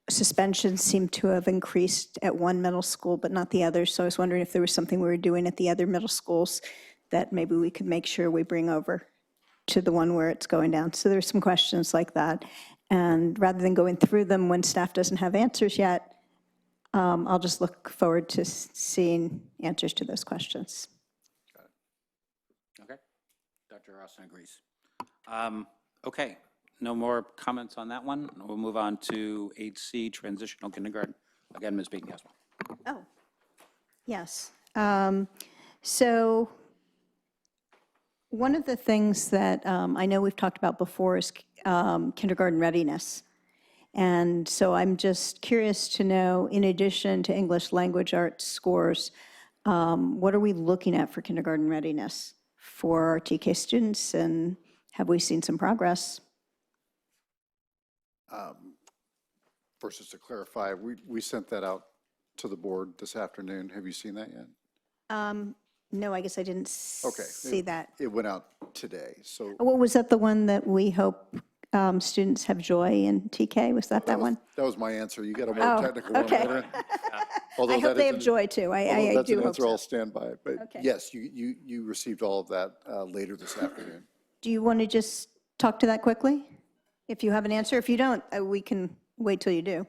Suspensions seem to have increased at one middle school, but not the others. So I was wondering if there was something we were doing at the other middle schools that maybe we could make sure we bring over to the one where it's going down. So there's some questions like that. And rather than going through them when staff doesn't have answers yet, I'll just look forward to seeing answers to those questions. Got it. Okay. Dr. Austin agrees. Okay. No more comments on that one. We'll move on to 8C, transitional kindergarten. Again, Ms. Baden-Caswell. Oh, yes. So one of the things that I know we've talked about before is kindergarten readiness. And so I'm just curious to know, in addition to English language arts scores, What are we looking at for kindergarten readiness for our TK students, and have we seen some progress? First, just to clarify, we sent that out to the board this afternoon. Have you seen that yet? No, I guess I didn't Okay. see that. It went out today, so. What was that, the one that we hope students have joy in TK? Was that one? That was my answer. You got a more technical one. Okay. later. I Although hope that they is have joy too. although I that's do an hope answer so. I'll stand by. But Okay. yes, you received all of that later this afternoon. Do you want to just talk to that quickly? If you have an answer. If you don't, we can wait till you do.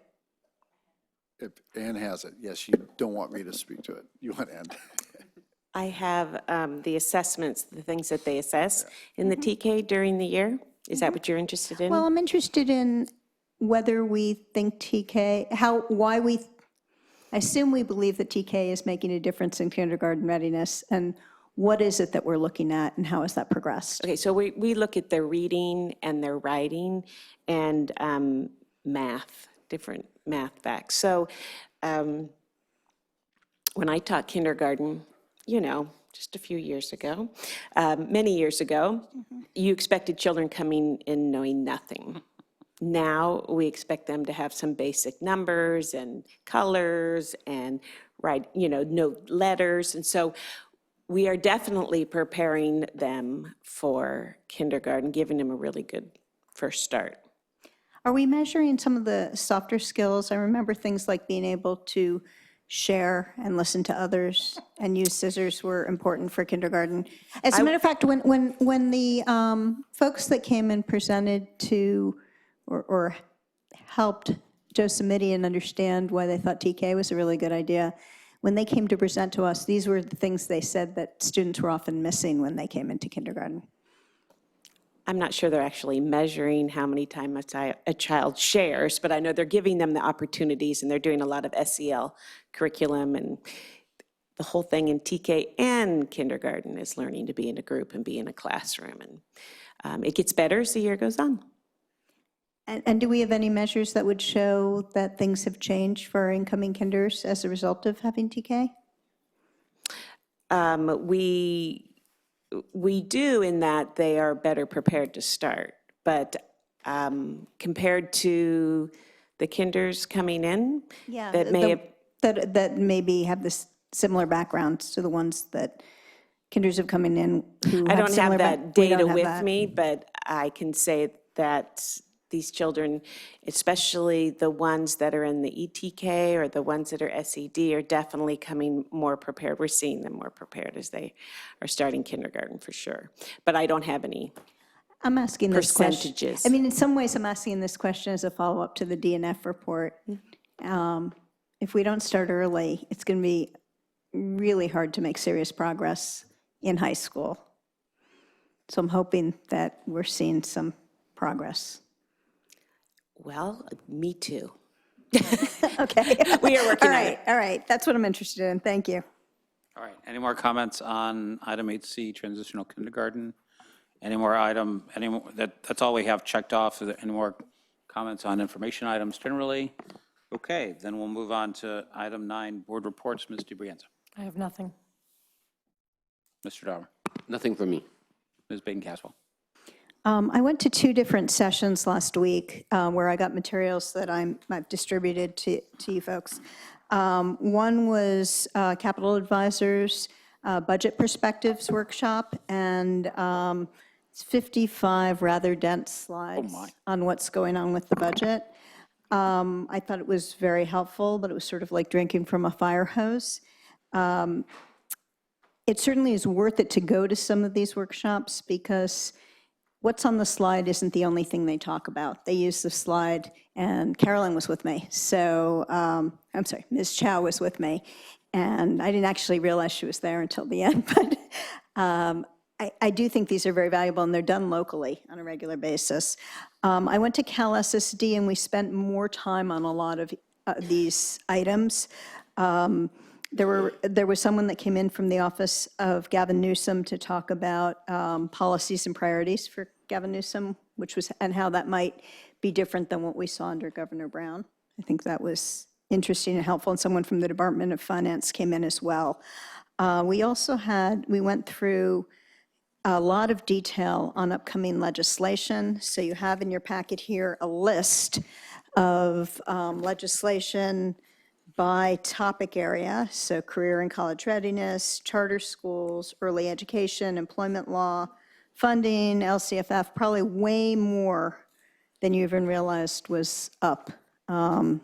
If Ann has it, yes, you don't want me to speak to it. You want Ann. I have the assessments, the things that they assess in the TK during the year. Is that what you're interested in? Well, I'm interested in whether we think TK, I assume we believe that TK is making a difference in kindergarten readiness, and what is it that we're looking at, and how has that progressed? Okay, so we look at their reading and their writing and math, different math facts. So when I taught kindergarten, just a few years ago, many years ago, you expected children coming in knowing nothing. Now we expect them to have some basic numbers and colors and know letters. And so we are definitely preparing them for kindergarten, giving them a really good first start. Are we measuring some of the softer skills? I remember things like being able to share and listen to others and use scissors were important for kindergarten. As a matter of fact, when the folks that came and presented to or helped Joe Samitian understand why they thought TK was a really good idea, when they came to present to us, these were the things they said that students were often missing when they came into kindergarten. I'm not sure they're actually measuring how many times a child shares, but I know they're giving them the opportunities, and they're doing a lot of SEL curriculum, and the whole thing in TK and kindergarten is learning to be in a group and be in a classroom. And it gets better as the year goes on. And do we have any measures that would show that things have changed for our incoming kinders as a result of having TK? We do, in that they are better prepared to start, but compared to the kinders coming in, that may have... that maybe have this similar backgrounds to the ones that kinders have coming in who I don't have that data with that. me, but I can say that these children, especially the ones that are in the ETK or the ones that are SED, are definitely coming more prepared. We're seeing them more prepared as they are starting kindergarten for sure. But I don't have any I'm asking this question. percentages. I mean, in some ways, I'm asking this question as a follow-up to the DNF report. If we don't start early, it's going to be really hard to make serious progress in high school. So I'm hoping that we're seeing some progress. Well, me too. Okay. We are working on it. All right. That's what I'm interested in. Thank you. All right, any more comments on item 8C, transitional kindergarten? Any more that's all we have checked off. Is there any more comments on information items generally? Okay, then we'll move on to item 9, board reports. Ms. DeBrienza. I have nothing. Mr. Dauber. Nothing for me. Ms. Baden-Caswell. I went to 2 different sessions last week where I got materials that I've distributed to you folks. One was Capital Advisors Budget Perspectives Workshop, and it's 55 rather dense slides on what's going on with the budget. I thought it was very helpful, but it was sort of like drinking from a fire hose. It certainly is worth it to go to some of these workshops because what's on the slide isn't the only thing they talk about. They use the slide, and Carolyn was with me. So, I'm sorry, Ms. Chow was with me. And I didn't actually realize she was there until the end. But I do think these are very valuable, and they're done locally on a regular basis. I went to Cal SSD, and we spent more time on a lot of these items. There was someone that came in from the office of Gavin Newsom to talk about policies and priorities for Gavin Newsom, and how that might be different than what we saw under Governor Brown. I think that was interesting and helpful, and someone from the Department of Finance came in as well. We went through a lot of detail on upcoming legislation. So you have in your packet here a list of legislation by topic area, so career and college readiness, charter schools, early education, employment law, funding, LCFF, probably way more than you even realized was up in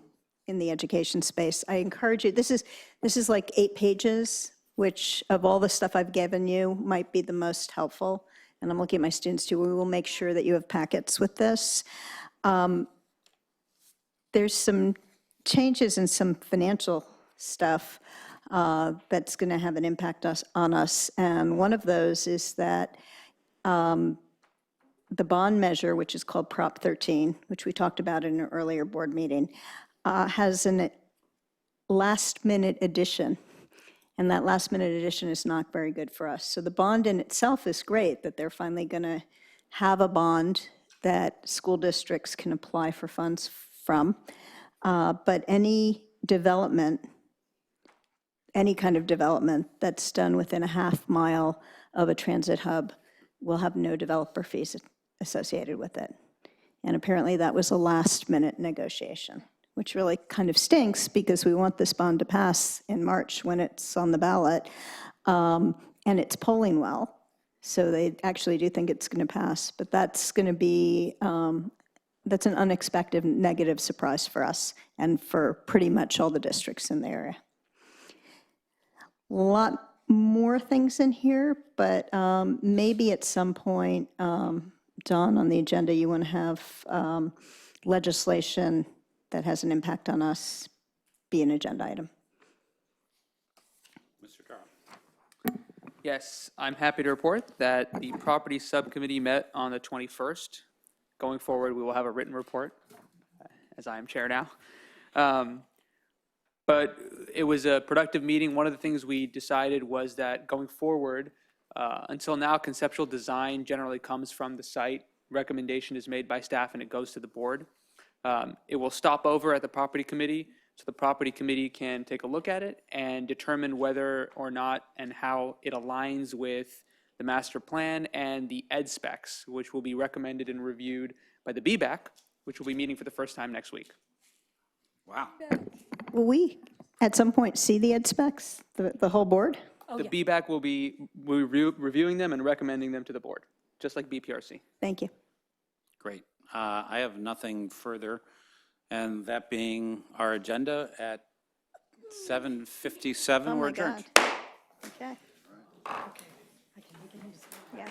the education space. I encourage you, this is like 8 pages, which of all the stuff I've given you might be the most helpful. And I'm looking at my students too. We will make sure that you have packets with this. There's some changes in some financial stuff that's going to have an impact on us. And one of those is that the bond measure, which is called Prop 13, which we talked about in an earlier board meeting, has a last-minute addition. And that last-minute addition is not very good for us. So the bond in itself is great, that they're finally going to have a bond that school districts can apply for funds from. But any development, any kind of development that's done within a half mile of a transit hub will have no developer fees associated with it. And apparently that was a last-minute negotiation, which really kind of stinks because we want this bond to pass in March when it's on the ballot. And it's polling well, so they actually do think it's going to pass. But that's going to be, that's an unexpected negative surprise for us and for pretty much all the districts in the area. A lot more things in here, but maybe at some point, Dawn, on the agenda, you want to have legislation that has an impact on us be an agenda item. Mr. Carl. Yes, I'm happy to report that the property subcommittee met on the 21st. Going forward, we will have a written report, as I am chair now. But it was a productive meeting. One of the things we decided was that going forward, until now, conceptual design generally comes from the site. Recommendation is made by staff and it goes to the board. It will stop over at the property committee, so the property committee can take a look at it and determine whether or not and how it aligns with the master plan and the ed specs, which will be recommended and reviewed by the BBAC, which will be meeting for the first time next week. Wow. Will we, at some point, see the ed specs, the whole board? The BBAC will be reviewing them and recommending them to the board, just like BPRC. Thank you. Great. I have nothing further. And that being our agenda at 7:57, we're adjourned. Okay. Yeah.